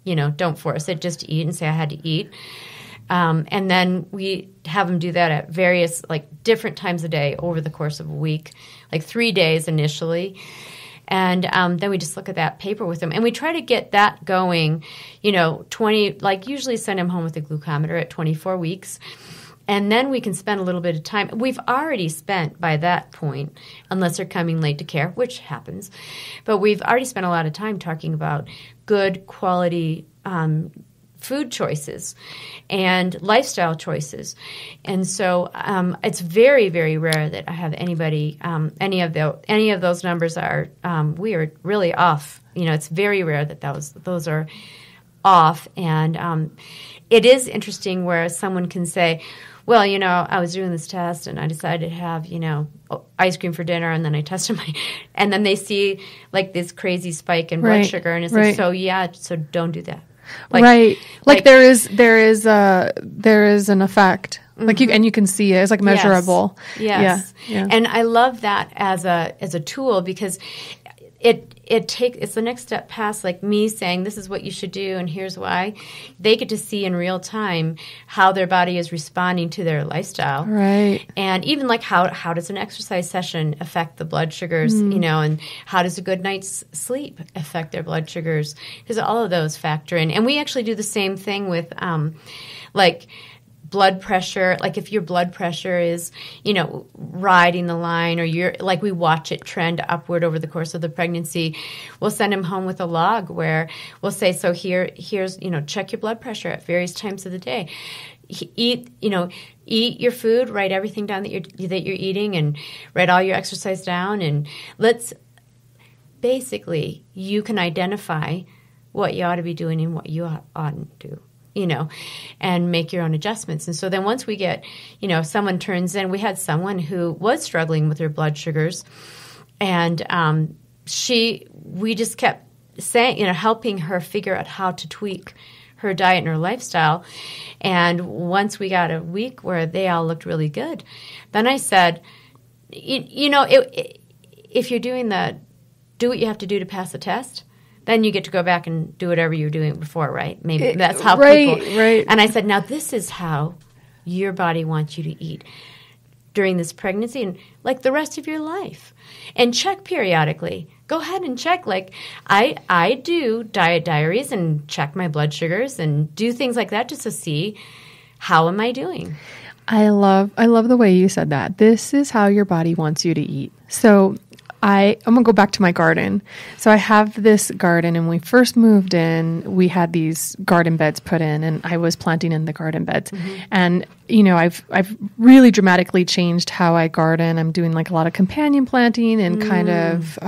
don't force it, just eat and say I had to eat. And then we have them do that at various like different times a day over the course of a week, like 3 days initially. And then we just look at that paper with them. And we try to get that going, 20, like usually send them home with a glucometer at 24 weeks. And then we can spend a little bit of time. We've already spent by that point, unless they're coming late to care, which happens. But we've already spent a lot of time talking about good quality food choices and lifestyle choices. And so it's very, very rare that I have anybody, any of those numbers are, we are really off. It's very rare that those are off. And it is interesting where someone can say, well, I was doing this test and I decided to have, ice cream for dinner, and then I tested and then they see like this crazy spike in blood sugar, and it's like, so don't do that. Like there is an effect. Like you can see it. It's like measurable. Yes. Yeah. And I love that as a tool because it's the next step past like me saying this is what you should do and here's why. They get to see in real time how their body is responding to their lifestyle. Right. And even like how does an exercise session affect the blood sugars, and how does a good night's sleep affect their blood sugars? Because all of those factor in. And we actually do the same thing with like blood pressure, like if your blood pressure is, riding the line, or you're like we watch it trend upward over the course of the pregnancy, we'll send them home with a log where we'll say, so here's check your blood pressure at various times of the day. Eat your food, write everything down that you're eating, and write all your exercise down, and basically you can identify what you ought to be doing and what you oughtn't do. And make your own adjustments. And so then once we get, someone turns in, we had someone who was struggling with her blood sugars, and we just kept saying, helping her figure out how to tweak her diet and her lifestyle. And once we got a week where they all looked really good, then I said, if you're doing do what you have to do to pass the test, then you get to go back and do whatever you were doing before, right? Maybe that's how people... Right. And I said, now this is how your body wants you to eat during this pregnancy and like the rest of your life. And check periodically. Go ahead and check. Like I do diet diaries and check my blood sugars and do things like that just to see how am I doing. I love the way you said that. This is how your body wants you to eat. So I'm going to go back to my garden. So I have this garden, and when we first moved in, we had these garden beds put in, and I was planting in the garden beds. And, I've really dramatically changed how I garden. I'm doing like a lot of companion planting and kind of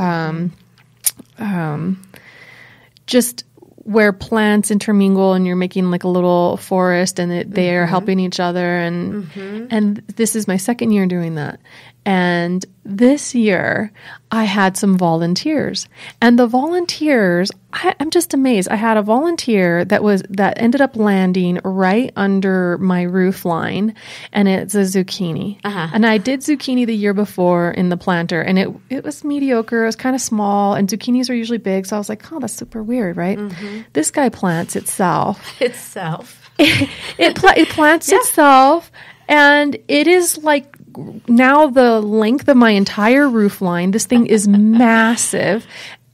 just where plants intermingle and you're making like a little forest, and they're helping each other. And this is my second year doing that. And this year, I had some volunteers. And the volunteers, I'm just amazed. I had a volunteer that ended up landing right under my roof line, and it's a zucchini. And I did zucchini the year before in the planter, and it was mediocre. It was kind of small, and zucchinis are usually big. So I was like, oh, that's super weird, right? This guy plants itself. It plants itself, and it is like now the length of my entire roof line. This thing is massive.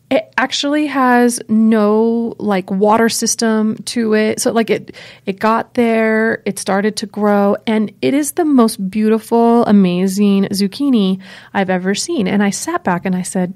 It actually has no like water system to it. So like it got there, it started to grow, and it is the most beautiful, amazing zucchini I've ever seen. And I sat back and I said,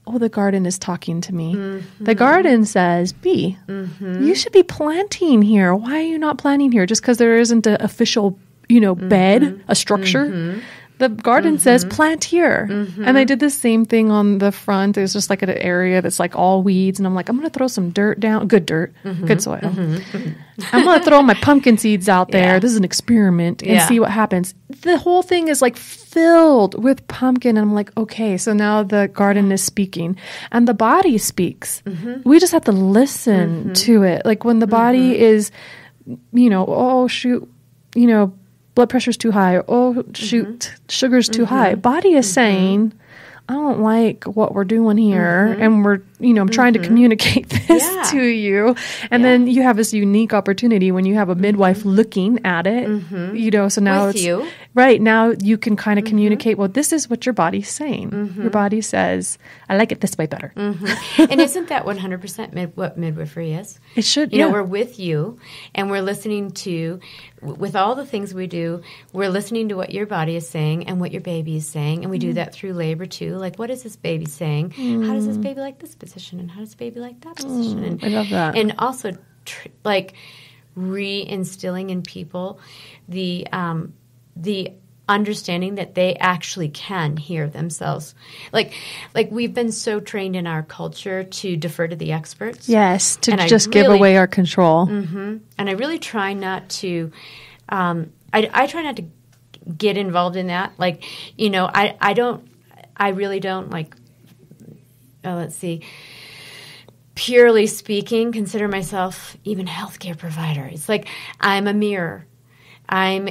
oh, the garden is talking to me. Mm-hmm. The garden says, B, you should be planting here. Why are you not planting here? Just because there isn't an official, bed, a structure. The garden says plant here. And I did the same thing on the front. There's just like an area that's like all weeds. And I'm like, I'm going to throw some dirt down. Good dirt. Good soil. I'm going to throw my pumpkin seeds out there. Yeah. This is an experiment and see what happens. The whole thing is like filled with pumpkin. And I'm like, okay, so now the garden is speaking. And the body speaks. We just have to listen to it. Like when the body is, oh, shoot, blood pressure's too high. Oh, shoot, sugar's too high. Body is saying, I don't like what we're doing here. And we're, I'm trying to communicate this to you. And then you have this unique opportunity when you have a midwife looking at it, so now with you. Right. Now you can kind of communicate, well, this is what your body's saying. Your body says, I like it this way better. And isn't that 100% what midwifery is? It should, we're with you and we're listening to, with all the things we do, we're listening to what your body is saying and what your baby is saying. And we do that through labor too. Like, what is this baby saying? How does this baby like this position? And how does baby like that position? And, I love that. And also, reinstilling in people the understanding that they actually can hear themselves. Like we've been so trained in our culture to defer to the experts. Yes, to just give away our control. And I really try not to. I try not to get involved in that. Like, I really don't like. Let's see. Purely speaking, consider myself even a healthcare provider. It's like I'm a mirror. I'm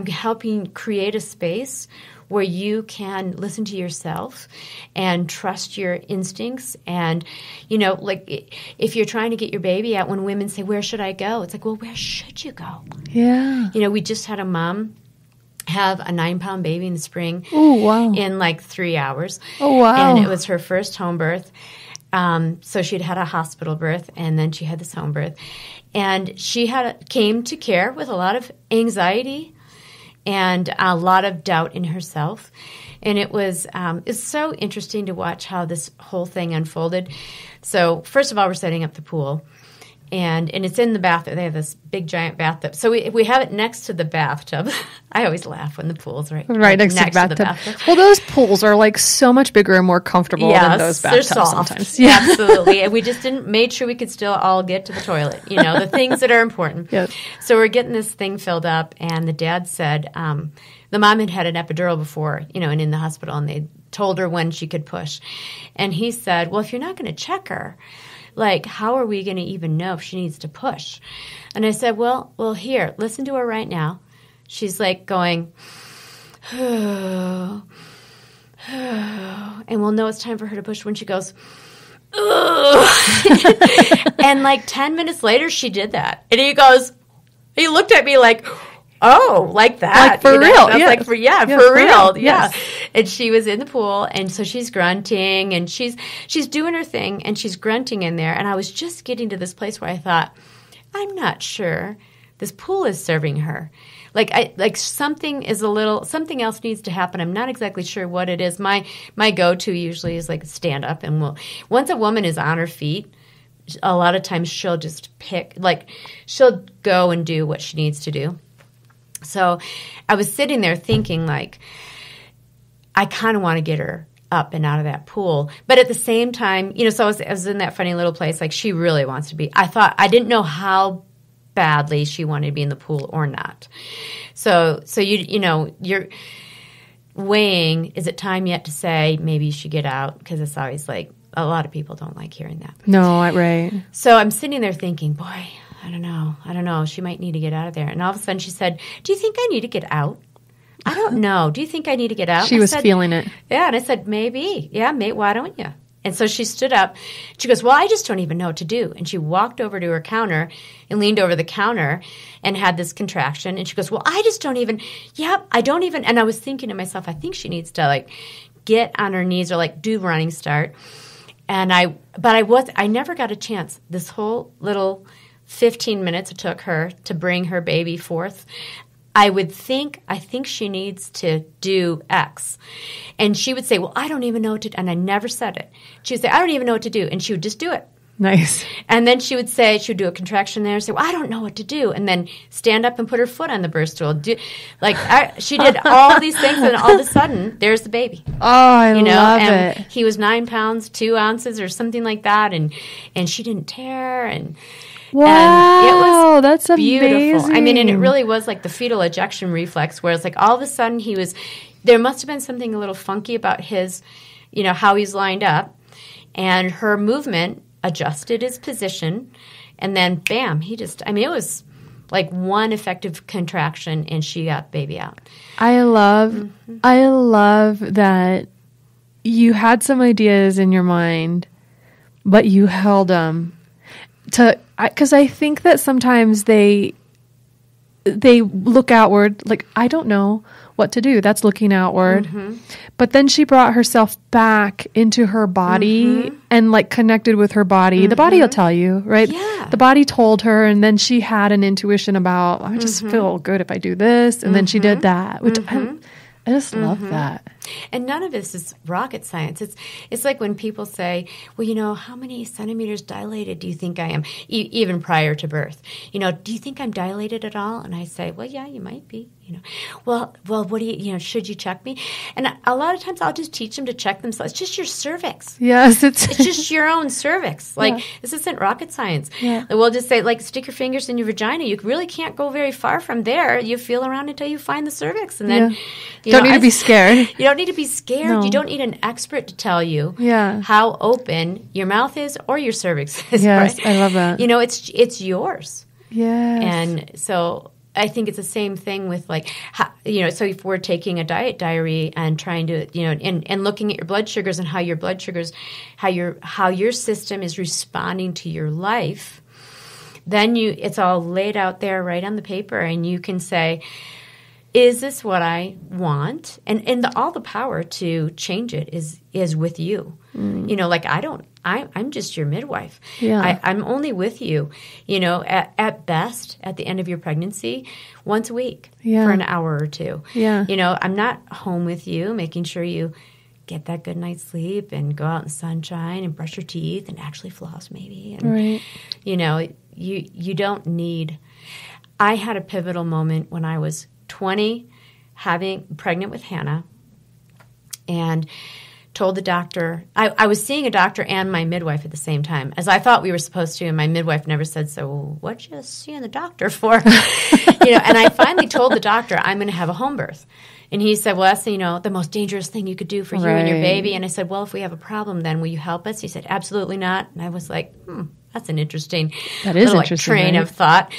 helping create a space where you can listen to yourself and trust your instincts. And, if you're trying to get your baby out, when women say, where should I go? It's like, well, where should you go? Yeah. We just had a mom have a 9-pound baby in the spring. Oh, wow. In like 3 hours. Oh, wow. And it was her first home birth. So she'd had a hospital birth, and then she had this home birth. And she came to care with a lot of anxiety and a lot of doubt in herself. And it's so interesting to watch how this whole thing unfolded. So first of all, we're setting up the pool. And it's in the bathtub. They have this big, giant bathtub. So we have it next to the bathtub. I always laugh when the pool's right next to the bathtub. Well, those pools are like so much bigger and more comfortable than those bathtubs they're soft. Sometimes. Yeah. Absolutely. And we just made sure we could still all get to the toilet, the things that are important. Yes. So we're getting this thing filled up, and the dad said the mom had an epidural before, and in the hospital, and they told her when she could push. And he said, well, if you're not going to check her, how are we going to even know if she needs to push? And I said, well, here, listen to her right now. She's like going, and we'll know it's time for her to push when she goes, and 10 minutes later, she did that. And he looked at me like, oh, like that. Like for real. Yeah. Like for real. Yeah. And she was in the pool, and so she's grunting, and she's doing her thing, and she's grunting in there. And I was just getting to this place where I thought, I'm not sure this pool is serving her. Something else needs to happen. I'm not exactly sure what it is. My go-to usually is stand up, and once a woman is on her feet, a lot of times she'll just she'll go and do what she needs to do. So I was sitting there thinking, I kind of want to get her up and out of that pool. But at the same time, so I was in that funny little place, she really wants to be. I didn't know how badly she wanted to be in the pool or not. So you're weighing, is it time yet to say maybe you should get out? Because it's always a lot of people don't like hearing that. No, right. So I'm sitting there thinking, boy, I don't know. She might need to get out of there. And all of a sudden she said, do you think I need to get out? I don't know. Do you think I need to get out? She was feeling it. Yeah. And I said, maybe. Yeah, why don't you? And so she stood up. She goes, well, I just don't even know what to do. And she walked over to her counter and leaned over the counter and had this contraction. And she goes, well, I just don't even, I don't even. And I was thinking to myself, I think she needs to like get on her knees or like do running start. And I never got a chance. This whole little 15 minutes it took her to bring her baby forth. I think she needs to do X. And she would say, well, I don't even know what to do. And I never said it. She would say, I don't even know what to do. And she would just do it. Nice. And then she would do a contraction there and say, well, I don't know what to do. And then stand up and put her foot on the birth stool. She did all these things, and all of a sudden, there's the baby. Oh, I love and it. He was 9 pounds, 2 ounces or something like that. And she didn't tear. And wow, it was that's beautiful. amazing. I mean, and it really was like the fetal ejection reflex, where it's like all of a sudden there must have been something a little funky about his, how he's lined up. And her movement adjusted his position, and then bam, it was like one effective contraction, and she got baby out. I love that you had some ideas in your mind, but you held them because I think that sometimes they look outward, like, I don't know what to do. That's looking outward. Mm-hmm. But then she brought herself back into her body and like connected with her body. Mm-hmm. The body will tell you, right? Yeah. The body told her, and then she had an intuition about, I just feel good if I do this. And then she did that, which I just love that. And none of this is rocket science. It's like when people say, well, how many centimeters dilated do you think I am? Even prior to birth. Do you think I'm dilated at all? And I say, well, yeah, you might be. Well, what do you, should you check me? And a lot of times I'll just teach them to check themselves. It's just your cervix. Yes. It's just your own cervix. Like, this isn't rocket science. Yeah. We'll just say, like, stick your fingers in your vagina. You really can't go very far from there. You feel around until you find the cervix. And then, you don't need to be scared. You don't need to be scared. No. You don't need an expert to tell you how open your mouth is or your cervix is. Yes, right? I love that. It's yours. Yes. And so I think it's the same thing with like, so if we're taking a diet diary and trying to, and looking at your blood sugars and how your blood sugars, how your system is responding to your life, then it's all laid out there right on the paper, and you can say, is this what I want? And all the power to change it is with you. I'm just your midwife. Yeah. I'm only with you, at best at the end of your pregnancy, once a week for an hour or two. Yeah. I'm not home with you, making sure you get that good night's sleep and go out in the sunshine and brush your teeth and actually floss maybe. And, right. You don't need. I had a pivotal moment when I was 20, pregnant with Hannah, and told the doctor, I was seeing a doctor and my midwife at the same time, as I thought we were supposed to, and my midwife never said, so what'd you seeing the doctor for? And I finally told the doctor, I'm going to have a home birth. And he said, well, that's, the most dangerous thing you could do for you and your baby. And I said, well, if we have a problem, then will you help us? He said, absolutely not. And I was like, that's an interesting train of thought.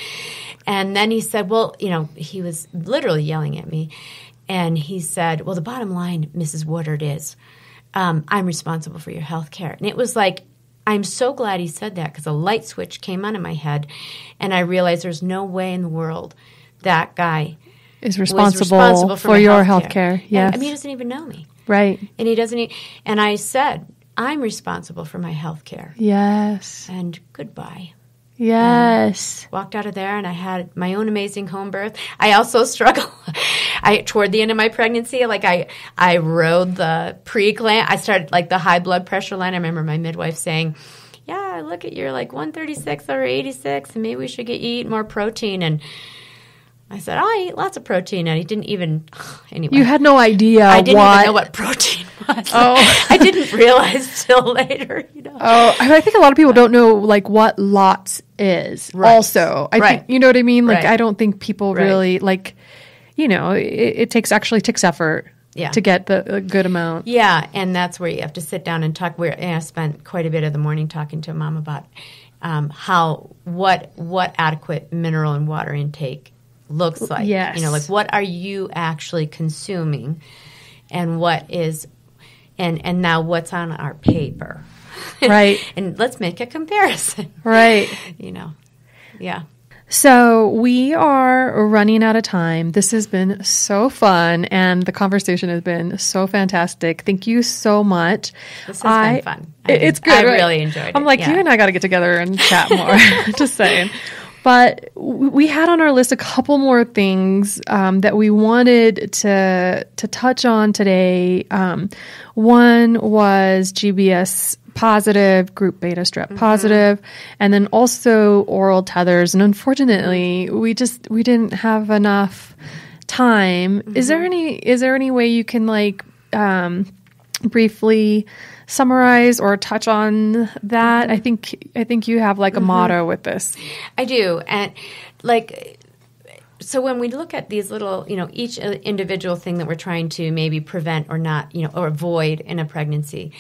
And then he said, well, he was literally yelling at me. And he said, well, the bottom line, Mrs. Woodard, is I'm responsible for your health care. And it was like, I'm so glad he said that, because a light switch came on in my head. And I realized there's no way in the world that guy is responsible for your health care. Yes. And, he doesn't even know me. Right. And he doesn't. And I said, I'm responsible for my health care. Yes. And goodbye. Yes. Walked out of there, and I had my own amazing home birth. I also struggled. Toward the end of my pregnancy, I rode the pre-eclampsia. I started the high blood pressure line. I remember my midwife saying, yeah, look at you're 136 over 86, and maybe we should get you eat more protein. And I said, I eat lots of protein. And he didn't even, anyway. You had no idea I didn't even know what protein was. Oh. I didn't realize till later, Oh, I think a lot of people don't know, what lots is also. I think, you know what I mean? I don't think people really, it takes effort to get the good amount. Yeah, and that's where you have to sit down and talk. I spent quite a bit of the morning talking to Mom about what adequate mineral and water intake looks like. Yes. What are you actually consuming, and what is, and now what's on our paper. Right. And let's make a comparison. Right. Yeah. So we are running out of time. This has been so fun, and the conversation has been so fantastic. Thank you so much. This has been fun. It's good. I right? really enjoyed it. I'm like, you and I got to get together and chat more. Just saying. But we had on our list a couple more things that we wanted to touch on today. One was GBS positive, group beta strep positive, and then also oral tethers. And unfortunately, we didn't have enough time. Is there any way you can briefly summarize or touch on that? I think you have a motto with this. I do. And so when we look at these little, each individual thing that we're trying to maybe prevent or not, or avoid in a pregnancy,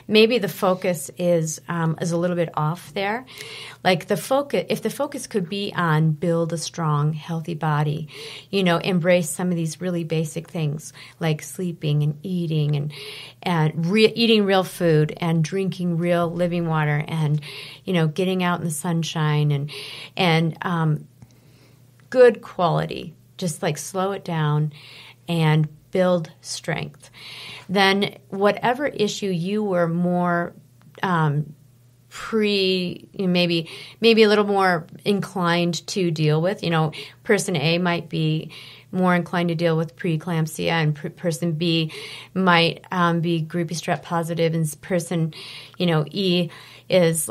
maybe the focus is a little bit off there. If the focus could be on build a strong, healthy body, embrace some of these really basic things like sleeping and eating and eating real food and drinking real living water and, getting out in the sunshine and good quality, just slow it down and build strength. Then whatever issue you were more maybe a little more inclined to deal with, person A might be more inclined to deal with preeclampsia, and person B might be groupie strep positive, and person E is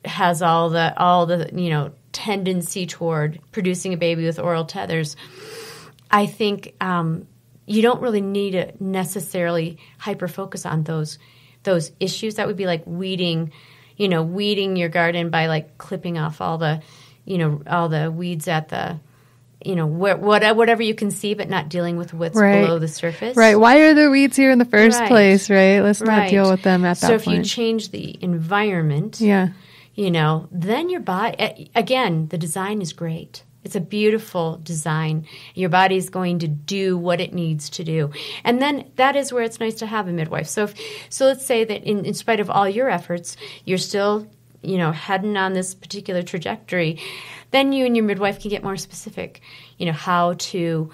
has all the tendency toward producing a baby with oral tethers. I think you don't really need to necessarily hyper focus on those issues. That would be like weeding your garden by clipping off all the weeds at the whatever you can see, but not dealing with what's below the surface. Right. Why are the weeds here in the first place? Right. Let's not deal with them at that point. So if you change the environment, then your body, again, the design is great. It's a beautiful design. Your body's going to do what it needs to do. And then that is where it's nice to have a midwife. So let's say that in spite of all your efforts, you're still, heading on this particular trajectory, then you and your midwife can get more specific, how to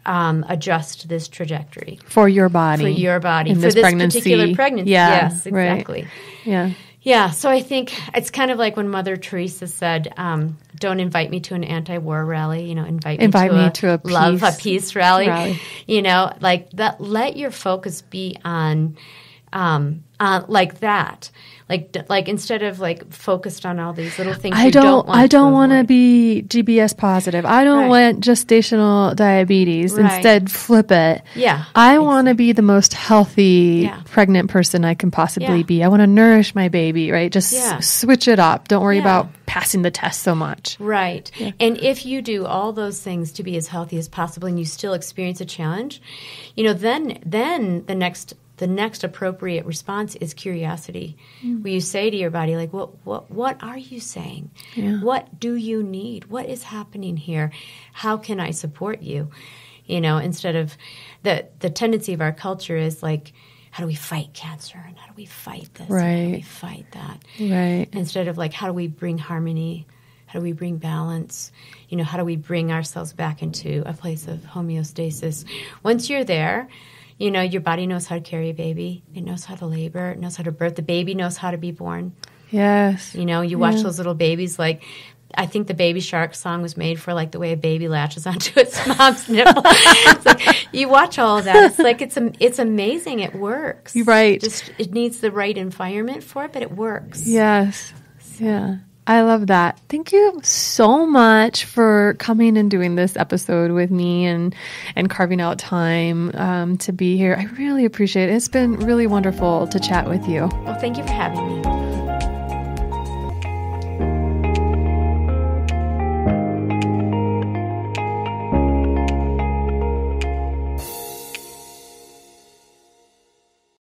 adjust this trajectory. For your body. For this particular pregnancy. Yeah, yes, exactly. Right. Yeah. Yeah, so I think it's kind of like when Mother Teresa said, don't invite me to an anti-war rally, invite me to a peace rally. That. Let your focus be on like that. Like instead of focused on all these little things I don't want to be GBS positive. I don't want gestational diabetes. Right. Instead, flip it. Yeah. I want to be the most healthy pregnant person I can possibly be. I want to nourish my baby, right? Just switch it up. Don't worry about passing the test so much. Right. Yeah. And if you do all those things to be as healthy as possible and you still experience a challenge, then the next appropriate response is curiosity. Where you say to your body, what are you saying? Yeah. What do you need? What is happening here? How can I support you? Instead of the tendency of our culture is how do we fight cancer? And how do we fight this? Right. And how do we fight that? Right. Instead of how do we bring harmony? How do we bring balance? How do we bring ourselves back into a place of homeostasis? Once you're there, your body knows how to carry a baby. It knows how to labor. It knows how to birth. The baby knows how to be born. Yes. You watch those little babies. I think the Baby Shark song was made for the way a baby latches onto its mom's nipple. You watch all of that. It's amazing. It works. You're right. Just it needs the right environment for it, but it works. Yes. Yeah. I love that. Thank you so much for coming and doing this episode with me and carving out time to be here. I really appreciate it. It's been really wonderful to chat with you. Well, thank you for having me.